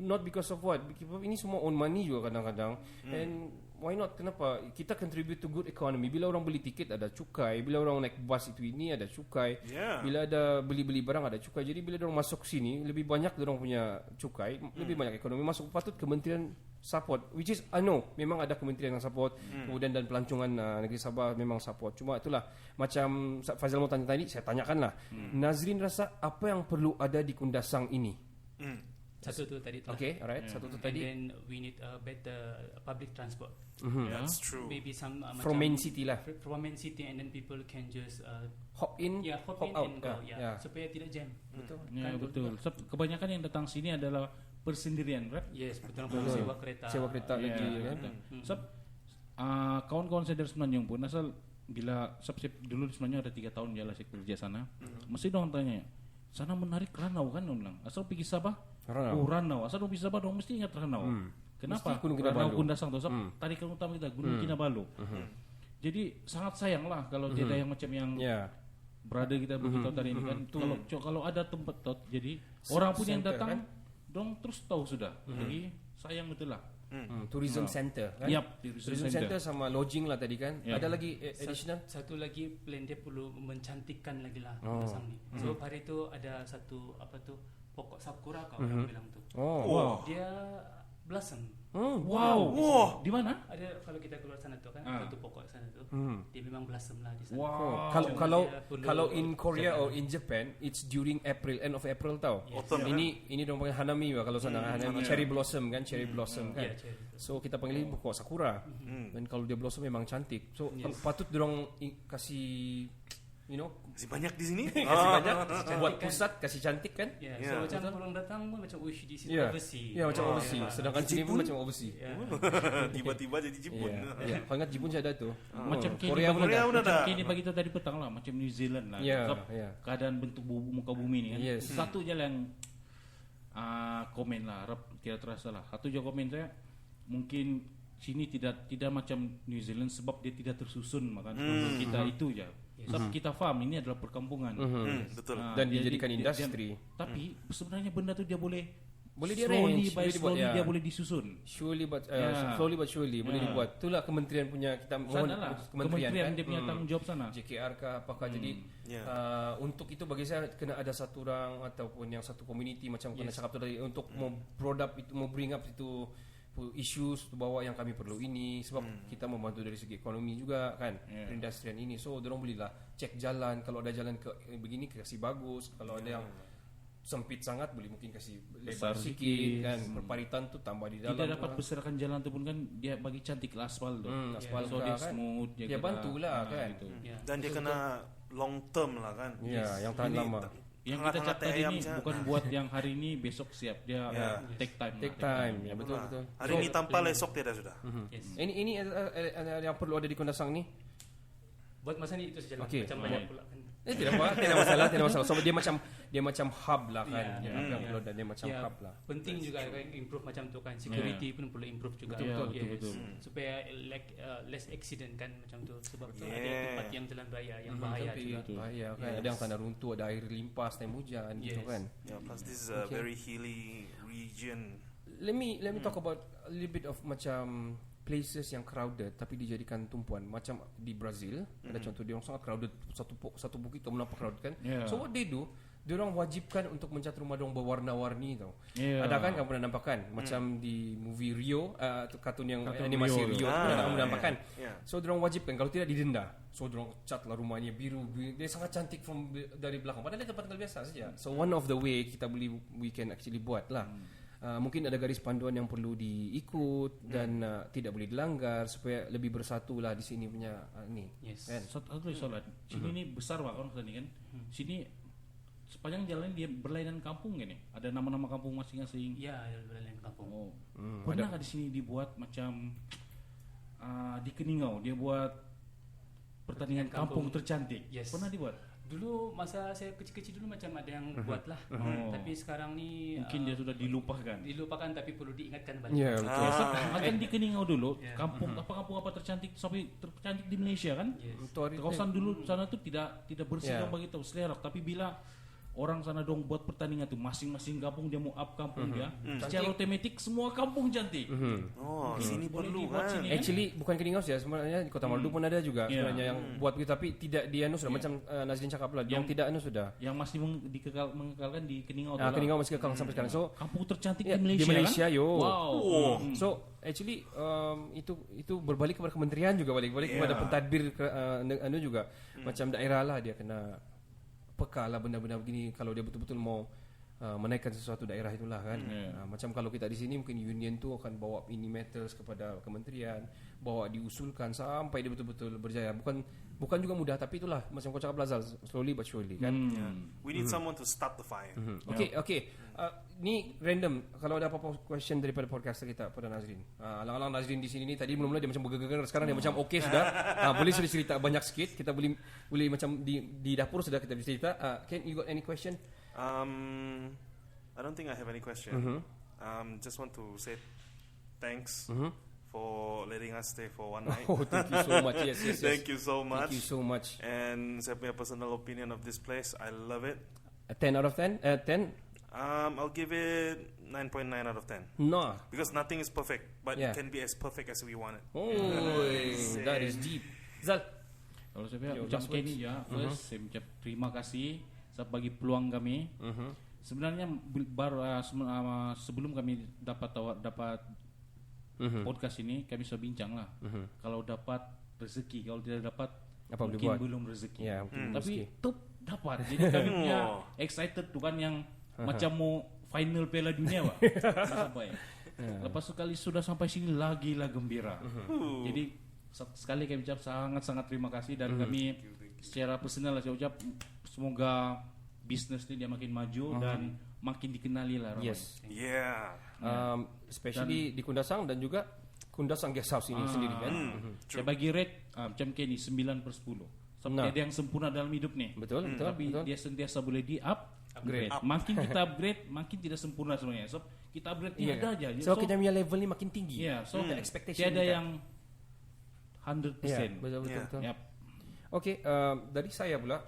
[SPEAKER 1] not because of what? Sebab ini semua own money juga kadang-kadang. And why not? Kenapa? Kita contribute to good economy. Bila orang beli tiket ada cukai, bila orang naik bus itu ini ada cukai. Bila ada beli-beli barang ada cukai. Jadi bila orang masuk sini lebih banyak orang punya cukai, lebih banyak ekonomi masuk. Patut kementerian support, which is memang ada kementerian yang support. Kemudian dan pelancongan negeri Sabah memang support. Cuma itulah macam Faizal mau tanya tadi, saya tanyakanlah. Nazrin rasa apa yang perlu ada di Kundasang ini?
[SPEAKER 4] Satu tu tadi tu.
[SPEAKER 1] Okay, alright. Satu tu tadi.
[SPEAKER 4] And then we need a better public transport.
[SPEAKER 2] That's true.
[SPEAKER 4] Maybe some
[SPEAKER 1] From main city lah.
[SPEAKER 4] From main city, and then people can just
[SPEAKER 1] Hop in,
[SPEAKER 4] hop in
[SPEAKER 1] out.
[SPEAKER 4] and go. Supaya tidak jam.
[SPEAKER 1] Betul.
[SPEAKER 3] Ya, betul. Kebanyakan yang datang sini adalah persendirian, right?
[SPEAKER 4] Yes, betul. Sewa kereta.
[SPEAKER 1] Sewa kereta lagi kan.
[SPEAKER 3] Sebab kawan-kawan saya dari Semenanjung pun asal bila saya dulu di Semenanjung ada 3 tahun jalan saya kerja sana. Mesti dong tanya, sana menarik Ranau kan dong bilang. Asal pergi Sabah? Ranau. Asal dong pergi Sabah dong mesti ingat Ranau. Kenapa? Ranau Kundasang tu. Tarikan utama kita Gunung Kinabalu. Jadi sangat sayang lah kalau tiada yang macam yang berada kita begitu tadi ini kan. Kalau ada tempat tot, jadi orang pun yang datang dong terus tahu sudah. Jadi sayang betul lah.
[SPEAKER 1] Tourism center kan?
[SPEAKER 3] Yap,
[SPEAKER 1] tourism center sama lodging lah tadi kan. Ada lagi additional?
[SPEAKER 4] Satu lagi plan dia perlu mencantikkan lagi lah Kundasang ni. So hari tu ada satu pokok sakura kau orang bilang tu. Dia blossom.
[SPEAKER 3] Wow. Di mana?
[SPEAKER 4] Ada kalau kita keluar sana tu kan, satu pokok sana tu. Dia memang blossom lah di sana.
[SPEAKER 3] Wow.
[SPEAKER 1] Kalau in Korea or in Japan, it's during April, end of April tau. Ini dong panggil hanami lah kalau sana. Hanami cherry blossom kan, kan. So kita panggil ini pokok sakura. Dan kalau dia blossom memang cantik. So patut dorong kasih
[SPEAKER 2] Kasih banyak di sini.
[SPEAKER 1] Kasih banyak buat pusat kasih cantik kan.
[SPEAKER 4] So macam orang datang pun macam wish di sini overseas.
[SPEAKER 1] Macam overseas. Sedangkan sini pun macam overseas.
[SPEAKER 2] Tiba-tiba jadi Jepun.
[SPEAKER 1] Kau ingat Jepun saya ada tu.
[SPEAKER 3] Macam
[SPEAKER 2] Korea pun ada.
[SPEAKER 3] Kini pagi tu tadi petang lah, macam New Zealand lah. Keadaan bentuk muka bumi ni kan. Satu je yang komen lah, tidak terasa lah. Satu je komen saya, mungkin sini tidak macam New Zealand sebab dia tidak tersusun makan kita itu je. Sebab kita faham ini adalah perkampungan.
[SPEAKER 2] Betul.
[SPEAKER 1] Dan dijadikan industri.
[SPEAKER 3] Tapi sebenarnya benda tu dia boleh
[SPEAKER 1] slowly
[SPEAKER 3] by slowly dia boleh disusun.
[SPEAKER 1] Slowly but surely boleh dibuat. Itulah kementerian punya kita mohon
[SPEAKER 3] kementerian
[SPEAKER 1] kan?
[SPEAKER 3] Dia punya tanggungjawab sana.
[SPEAKER 1] JKR kah apakah jadi untuk itu bagi saya kena ada satu orang ataupun yang satu community macam kena cakap tadi untuk mau product itu mau bring up itu issues bahawa yang kami perlu ini sebab kita membantu dari segi ekonomi juga kan perindustrian ini. So dorang bolehlah cek jalan, kalau ada jalan ke begini kasih bagus, kalau ada yang sempit sangat boleh mungkin kasih lebar sikit kan, perparitan tu tambah di dalam.
[SPEAKER 3] Tidak dapat besarkan jalan tu pun kan dia bagi cantik lah aspal tu.
[SPEAKER 1] Aspal
[SPEAKER 3] so dia
[SPEAKER 1] kan
[SPEAKER 3] smooth
[SPEAKER 1] dia bantulah kan
[SPEAKER 3] gitu.
[SPEAKER 2] Dan dia kena long term lah kan.
[SPEAKER 1] Yang tahan lama.
[SPEAKER 3] Yang kita cakap tadi ni bukan buat yang hari ni besok siap, dia take time.
[SPEAKER 1] Ya betul.
[SPEAKER 2] Hari ini tampal, esok tidak sudah.
[SPEAKER 1] Ini yang perlu ada di Kundasang ni.
[SPEAKER 4] Buat masa ni itu saja lah. Macam banyak pula kan.
[SPEAKER 1] Tidak masalah. So dia macam hub lah kan. Dia macam hub lah.
[SPEAKER 4] Penting juga kan improve macam tu kan. Security pun perlu improve juga.
[SPEAKER 3] Betul.
[SPEAKER 4] Supaya less accident kan macam tu. Sebab ada tempat yang jalan raya yang bahaya juga.
[SPEAKER 1] Bahaya kan. Ada yang tanah runtuh, ada air limpas time hujan gitu kan.
[SPEAKER 2] Plus this is a very hilly region.
[SPEAKER 1] Let me talk about a little bit of macam places yang crowded tapi dijadikan tumpuan macam di Brazil ada contoh dia orang sangat crowded satu bukit tu kenapa crowded kan. So what they do, diorang wajibkan untuk mencat rumah diorang berwarna-warni tau.
[SPEAKER 3] Yeah.
[SPEAKER 1] Ada kan kamu pernah nampak kan macam di movie Rio, kartun yang animasi Rio, kamu pernah nampak kan. So diorang wajibkan, kalau tidak didenda. So diorang catlah rumahnya biru. Dia sangat cantik dari belakang. Padahal dia tempat tinggal biasa saja. So one of the way we can actually buat lah. Mungkin ada garis panduan yang perlu diikut dan tidak boleh dilanggar supaya lebih bersatu lah di sini punya ni.
[SPEAKER 4] Yes.
[SPEAKER 1] Kan?
[SPEAKER 3] Solat. Sini ni besar Pak orang tadi kan. Sini sepanjang jalan dia berlainan kampung kan ya? Ada nama-nama kampung masing-masing.
[SPEAKER 4] Ya, berlainan kampung.
[SPEAKER 3] Oh. Pernah di sini dibuat macam di Keningau dia buat pertandingan kampung tercantik.
[SPEAKER 4] Yes.
[SPEAKER 3] Pernah dibuat?
[SPEAKER 4] Dulu masa saya kecil-kecil dulu macam ada yang buat lah. Tapi sekarang ni
[SPEAKER 3] Mungkin dia sudah dilupakan.
[SPEAKER 4] Dilupakan tapi perlu diingatkan balik.
[SPEAKER 1] Ya, betul.
[SPEAKER 3] Akan di Keningau dulu, kampung apa tercantik sampai tercantik di Malaysia kan?
[SPEAKER 4] Yes.
[SPEAKER 3] Kawasan dulu sana tu tidak bersih dan begitu selerak. Tapi bila orang sana dong buat pertandingan tu masing-masing kampung dia mau up kampung dia, secara otomatik semua kampung cantik.
[SPEAKER 2] Sini perlu
[SPEAKER 3] dibuat
[SPEAKER 2] kan.
[SPEAKER 3] sini.
[SPEAKER 1] Actually bukan Keningau saja, sebenarnya di Kota Marudu pun ada juga sebenarnya yang buat begitu, tapi tidak di anu sudah macam Nazrin cakap lah, yang tidak anu sudah.
[SPEAKER 3] Yang masih mengekalkan di Keningau tu.
[SPEAKER 1] Keningau masih kekal sampai sekarang. So
[SPEAKER 3] Kampung tercantik
[SPEAKER 1] di
[SPEAKER 3] di
[SPEAKER 1] Malaysia
[SPEAKER 3] kan?
[SPEAKER 1] yo.
[SPEAKER 3] Wow.
[SPEAKER 1] So actually itu berbalik kepada kementerian juga, balik kepada pentadbir anu juga. Macam daerah lah dia kena peka lah benda-benda begini kalau dia betul-betul mau menaikkan sesuatu daerah itulah kan. Macam kalau kita di sini mungkin union tu akan bawa ini matters kepada kementerian, bawa diusulkan sampai dia betul-betul berjaya. Bukan juga mudah, tapi itulah macam kau cakap Lazal, slowly but surely kan.
[SPEAKER 2] We need someone to start the fire.
[SPEAKER 1] Okay. Ni random. Kalau ada apa-apa question daripada podcast kita pada Nazrin. Alang-alang Nazrin di sini ni tadi mula-mula dia macam bergegar, sekarang dia macam okey sudah. Boleh sudah cerita banyak sikit. Kita boleh macam di dapur sudah kita bisa cerita. Ken, you got any question?
[SPEAKER 2] I don't think I have any question. Just want to say thanks for letting us stay for one night.
[SPEAKER 1] Oh, thank you so much. Yes.
[SPEAKER 2] Thank you so much.
[SPEAKER 1] Thank you so much.
[SPEAKER 2] And saya punya personal opinion of this place, I love it.
[SPEAKER 1] A 10 out of 10? 10?
[SPEAKER 2] I'll give it 9.9 out of 10.
[SPEAKER 1] No.
[SPEAKER 2] Because nothing is perfect, but it can be as perfect as we want it.
[SPEAKER 1] Oh, that is deep. Zal?
[SPEAKER 3] Kalau saya ucap Kenny ya, first saya ucap terima kasih sebab bagi peluang kami. Sebenarnya sebelum kami dapat podcast ini, kami sudah bincang lah. Kalau dapat rezeki, kalau tidak dapat
[SPEAKER 1] apa
[SPEAKER 3] mungkin belum rezeki.
[SPEAKER 1] Ya,
[SPEAKER 3] tapi tuh dapat. Jadi kami punya excited tuh kan yang macam mau final Piala Dunia Pak. Sampai. Lepas sekali sudah sampai sini lagi lah gembira. Jadi sekali kami ucap sangat-sangat terima kasih dan kami secara personal saya ucap semoga bisnes ini dia makin maju dan makin dikenali lah.
[SPEAKER 1] Yes.
[SPEAKER 2] Yeah.
[SPEAKER 1] Especially di Kundasang dan juga Kundasang Guest House ini sendiri kan.
[SPEAKER 3] Saya bagi rate macam Kenny 9/10. Sebab ada yang sempurna dalam hidup nih.
[SPEAKER 1] Betul.
[SPEAKER 3] Tapi dia sentiasa boleh upgrade. Makin kita upgrade, makin tidak sempurna sebenarnya. So kita upgrade ada aja.
[SPEAKER 1] So kita punya level ni makin tinggi.
[SPEAKER 3] So
[SPEAKER 1] the expectation
[SPEAKER 3] tiada yang 100%.
[SPEAKER 1] Betul.
[SPEAKER 3] Yep.
[SPEAKER 1] Okay, dari saya pula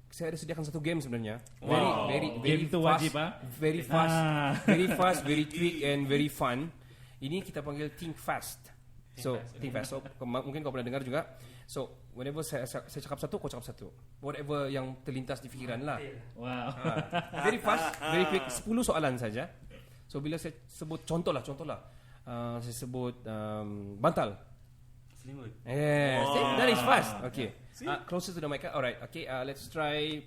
[SPEAKER 1] saya ada sediakan satu game sebenarnya. Very
[SPEAKER 3] game itu
[SPEAKER 1] fast,
[SPEAKER 3] wajib,
[SPEAKER 1] very fast, very quick and very fun. Ini kita panggil Think Fast. So mungkin kau pernah dengar juga. So whenever saya cakap satu, kau cakap satu. Whatever yang terlintas di fikiran lah.
[SPEAKER 3] Wow.
[SPEAKER 1] Very fast, very quick. 10 soalan saja. So bila saya sebut contoh lah. Saya sebut bantal.
[SPEAKER 4] Selimut.
[SPEAKER 1] Yes, that is fast. Okay. Closer to the mic. Alright. Okay. Let's try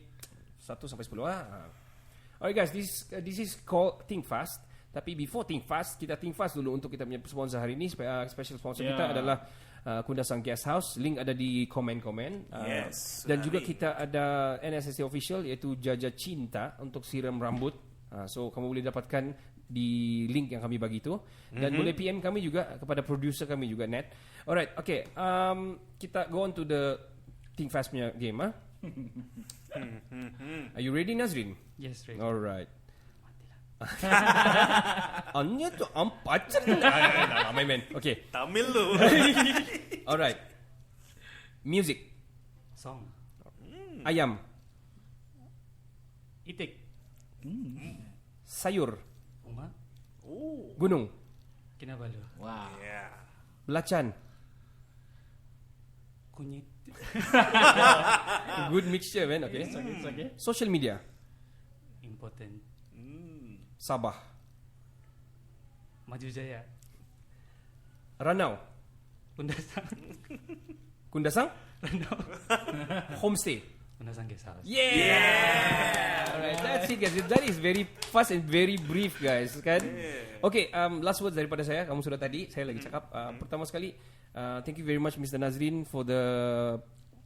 [SPEAKER 1] 1 sampai 10. Alright guys, this is called Think Fast. Tapi before Think Fast, kita think fast dulu untuk kita punya sponsor hari ini. Special sponsor kita adalah Kundasang Guest House. Link ada di komen-komen.
[SPEAKER 2] Yes.
[SPEAKER 1] Dan juga kita ada NSSC official iaitu Jaja Cinta untuk siram rambut. So kamu boleh dapatkan di link yang kami bagi itu. Dan boleh PM kami juga kepada producer kami juga Net. Alright, okay. Kita go on to the Think Fast punya game. Are you ready, Nazrin?
[SPEAKER 4] Yes, ready.
[SPEAKER 1] Alright. Anya tu ampat. Main. Okay.
[SPEAKER 2] Tamil lu.
[SPEAKER 1] Alright. Music.
[SPEAKER 4] Song.
[SPEAKER 1] Ayam.
[SPEAKER 4] Itik.
[SPEAKER 1] Sayur.
[SPEAKER 4] Uma.
[SPEAKER 1] Gunung.
[SPEAKER 4] Kinabalu.
[SPEAKER 3] Wow.
[SPEAKER 2] Yeah.
[SPEAKER 1] Belacan.
[SPEAKER 4] Kunyit.
[SPEAKER 1] Good mixture, man. Okay.
[SPEAKER 3] It's okay.
[SPEAKER 1] Social media.
[SPEAKER 4] Important.
[SPEAKER 1] Sabah.
[SPEAKER 4] Maju Jaya.
[SPEAKER 1] Ranau.
[SPEAKER 4] Kundasang.
[SPEAKER 1] Kundasang.
[SPEAKER 4] Ranau.
[SPEAKER 1] Homestay.
[SPEAKER 4] Kundasang Guest House.
[SPEAKER 1] Yeah. Alright, that's it, guys. That is very fast and very brief, guys. Kan? Okay, last words daripada saya. Kamu sudah tadi, saya lagi cakap. Pertama sekali, thank you very much, Mr. Nazrin, for the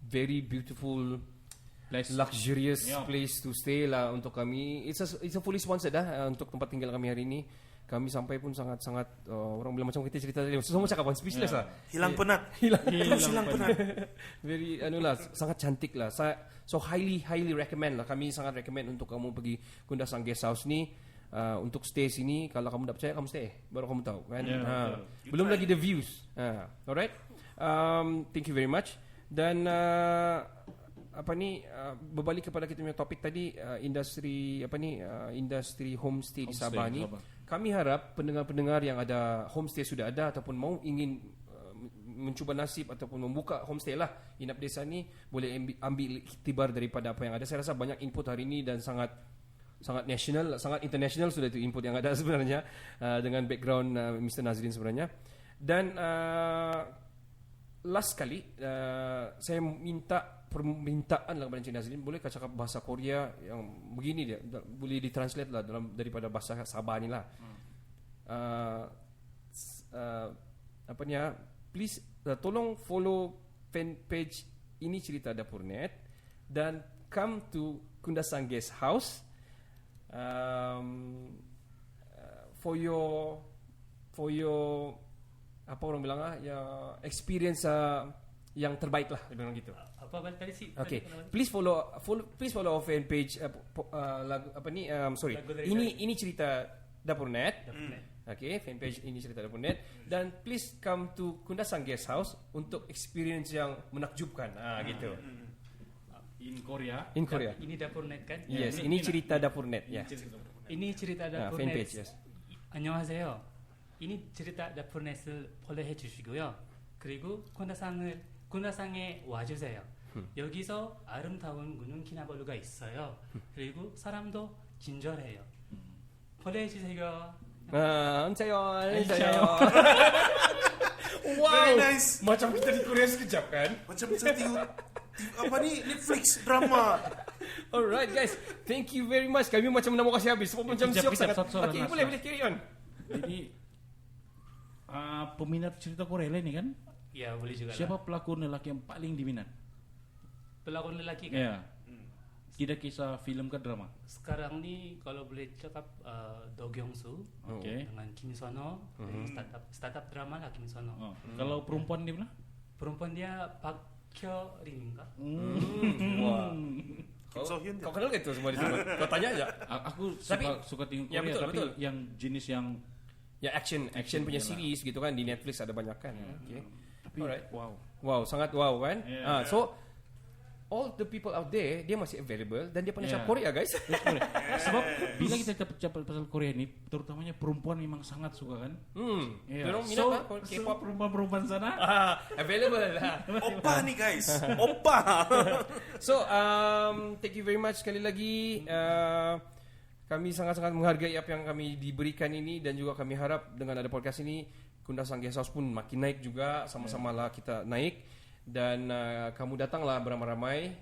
[SPEAKER 1] very beautiful, luxurious place to stay lah untuk kami. It's a fully sponsored untuk tempat tinggal kami hari ini. Kami sampai pun sangat orang bilang macam kita cerita tadi, semua cakap speechless lah.
[SPEAKER 2] Hilang penat.
[SPEAKER 1] Hilang
[SPEAKER 2] penat.
[SPEAKER 1] Very sangat cantik lah. So highly recommend lah. Kami sangat recommend untuk kamu pergi Kundasang Guest House ni untuk stay sini. Kalau kamu tak percaya, kamu stay baru kamu tahu kan. Belum lagi the views. Alright. Thank you very much. Dan berbalik kepada kita punya topik tadi, industri homestay di Sabah ni. Kami harap pendengar-pendengar yang ada homestay sudah ada ataupun ingin mencuba nasib ataupun membuka homestay lah inap desa ni, boleh ambil iktibar daripada apa yang ada. Saya rasa banyak input hari ini dan sangat national, sangat international sudah itu input yang ada sebenarnya dengan background Mr. Nazrin sebenarnya. Dan last kali saya minta permintaan lah kepada Encik Nazrin, bolehkah cakap bahasa Korea yang begini dia, boleh ditranslate lah daripada bahasa Sabah ni lah. Please tolong follow fan page Ini Cerita Dapurnet dan come to Kundasang Guest House for your apa orang bilang experience yang terbaik lah, dia bilang gitu.
[SPEAKER 4] Apa balik tadi sih?
[SPEAKER 1] Okay, please follow our fan page Ini Cerita Dapurnet. Okay, fan page Ini Cerita Dapurnet, dan please come to Kundasang Guest House untuk experience yang menakjubkan gitu.
[SPEAKER 3] In Korea.
[SPEAKER 4] Ini Dapurnet kan?
[SPEAKER 1] Yes, Ini Cerita Dapurnet. Ya.
[SPEAKER 4] Ini Cerita Dapurnet.
[SPEAKER 1] fan page, yes.
[SPEAKER 4] 안녕하세요. 이니 cerita dapur넷을 follo해 주시고요. 그리고 군다상에 와주세요. 여기서 아름다운 문흥키나발루가 있어요. 그리고 사람도 친절해요. follo해 주세요.
[SPEAKER 1] 안녕하세요. Wow,
[SPEAKER 2] Very nice.
[SPEAKER 1] Macam kita di Korea sekejap kan?
[SPEAKER 2] Macam apa ni, Netflix drama.
[SPEAKER 1] Alright guys, thank you very much. Kami macam nak mau kasih habis. Semua macam siap sangat.
[SPEAKER 3] Okay,
[SPEAKER 1] boleh carry on.
[SPEAKER 3] Jadi peminat cerita Korea ini kan?
[SPEAKER 4] Ya, boleh juga.
[SPEAKER 3] Siapa pelakon lelaki yang paling diminat?
[SPEAKER 4] Pelakon lelaki kan?
[SPEAKER 3] Ya. Tidak kisah film ke drama.
[SPEAKER 4] Sekarang ni kalau boleh cakap Do Kyung-soo dengan Kim Sono, startup drama lah Kim Sono.
[SPEAKER 3] Kalau perempuan di mana?
[SPEAKER 4] Perempuan dia Park Hyo-rin kah?
[SPEAKER 1] Kau kenal gitu semua di sini? Kau tanya aja.
[SPEAKER 3] Aku suka tengok Korea,
[SPEAKER 1] ya,
[SPEAKER 3] tapi yang jenis yang
[SPEAKER 1] action punya series gitu kan, di Netflix ada banyak kan. Okay.
[SPEAKER 3] Tapi
[SPEAKER 1] alright.
[SPEAKER 3] Wow,
[SPEAKER 1] sangat wow kan. So all the people out there, dia masih available dan dia pernah cakap Korea guys.
[SPEAKER 3] Sebab bila kita cakap pasal Korea ni, terutamanya perempuan memang sangat suka kan. So K-pop perempuan sana
[SPEAKER 1] available lah.
[SPEAKER 2] Oppa nih guys, Oppa.
[SPEAKER 1] So thank you very much sekali lagi. Kami sangat-sangat menghargai apa yang kami diberikan ini, dan juga kami harap dengan ada podcast ini Kundasang Guest House pun makin naik juga, sama-sama lah kita naik. Dan kamu datanglah beramai-ramai.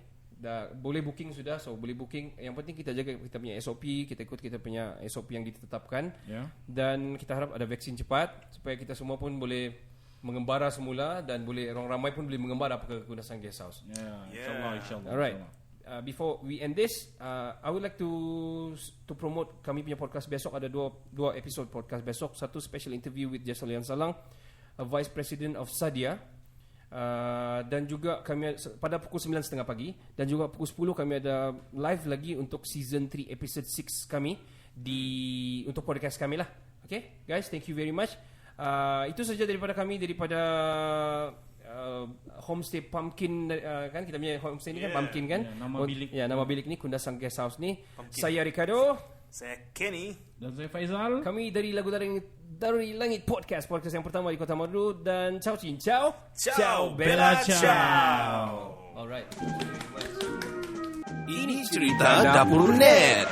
[SPEAKER 1] Boleh booking sudah, so boleh booking. Yang penting kita jaga kita punya SOP, kita ikut kita punya SOP yang ditetapkan. Dan kita harap ada vaksin cepat supaya kita semua pun boleh mengembara semula, dan boleh orang ramai pun boleh mengembara ke Kundasang Guest House.
[SPEAKER 3] Insyaallah.
[SPEAKER 1] Alright. Before we end this, I would like to promote kami punya podcast besok. Ada dua episode podcast besok. Satu special interview with Jasalian Salang, Vice President of Sadia. Dan juga kami pada pukul 9.30 pagi, dan juga pukul 10 kami ada live lagi untuk season 3 episode 6 kami untuk podcast kami lah. Okay guys, thank you very much. Itu saja daripada kami, daripada homestay Pumpkin kan, kita punya homestay ni kan Pumpkin kan, nama bilik ni Kundasang Guest House ni. Pumpkin. Saya Ricardo,
[SPEAKER 2] saya Kenny,
[SPEAKER 3] dan saya Faizal.
[SPEAKER 1] Kami dari Lagu Dari Langit Podcast yang pertama di Kota Madu. Dan ciao, ciao,
[SPEAKER 2] ciao, bella ciao.
[SPEAKER 1] Alright.
[SPEAKER 5] Ini cerita Dapur Net.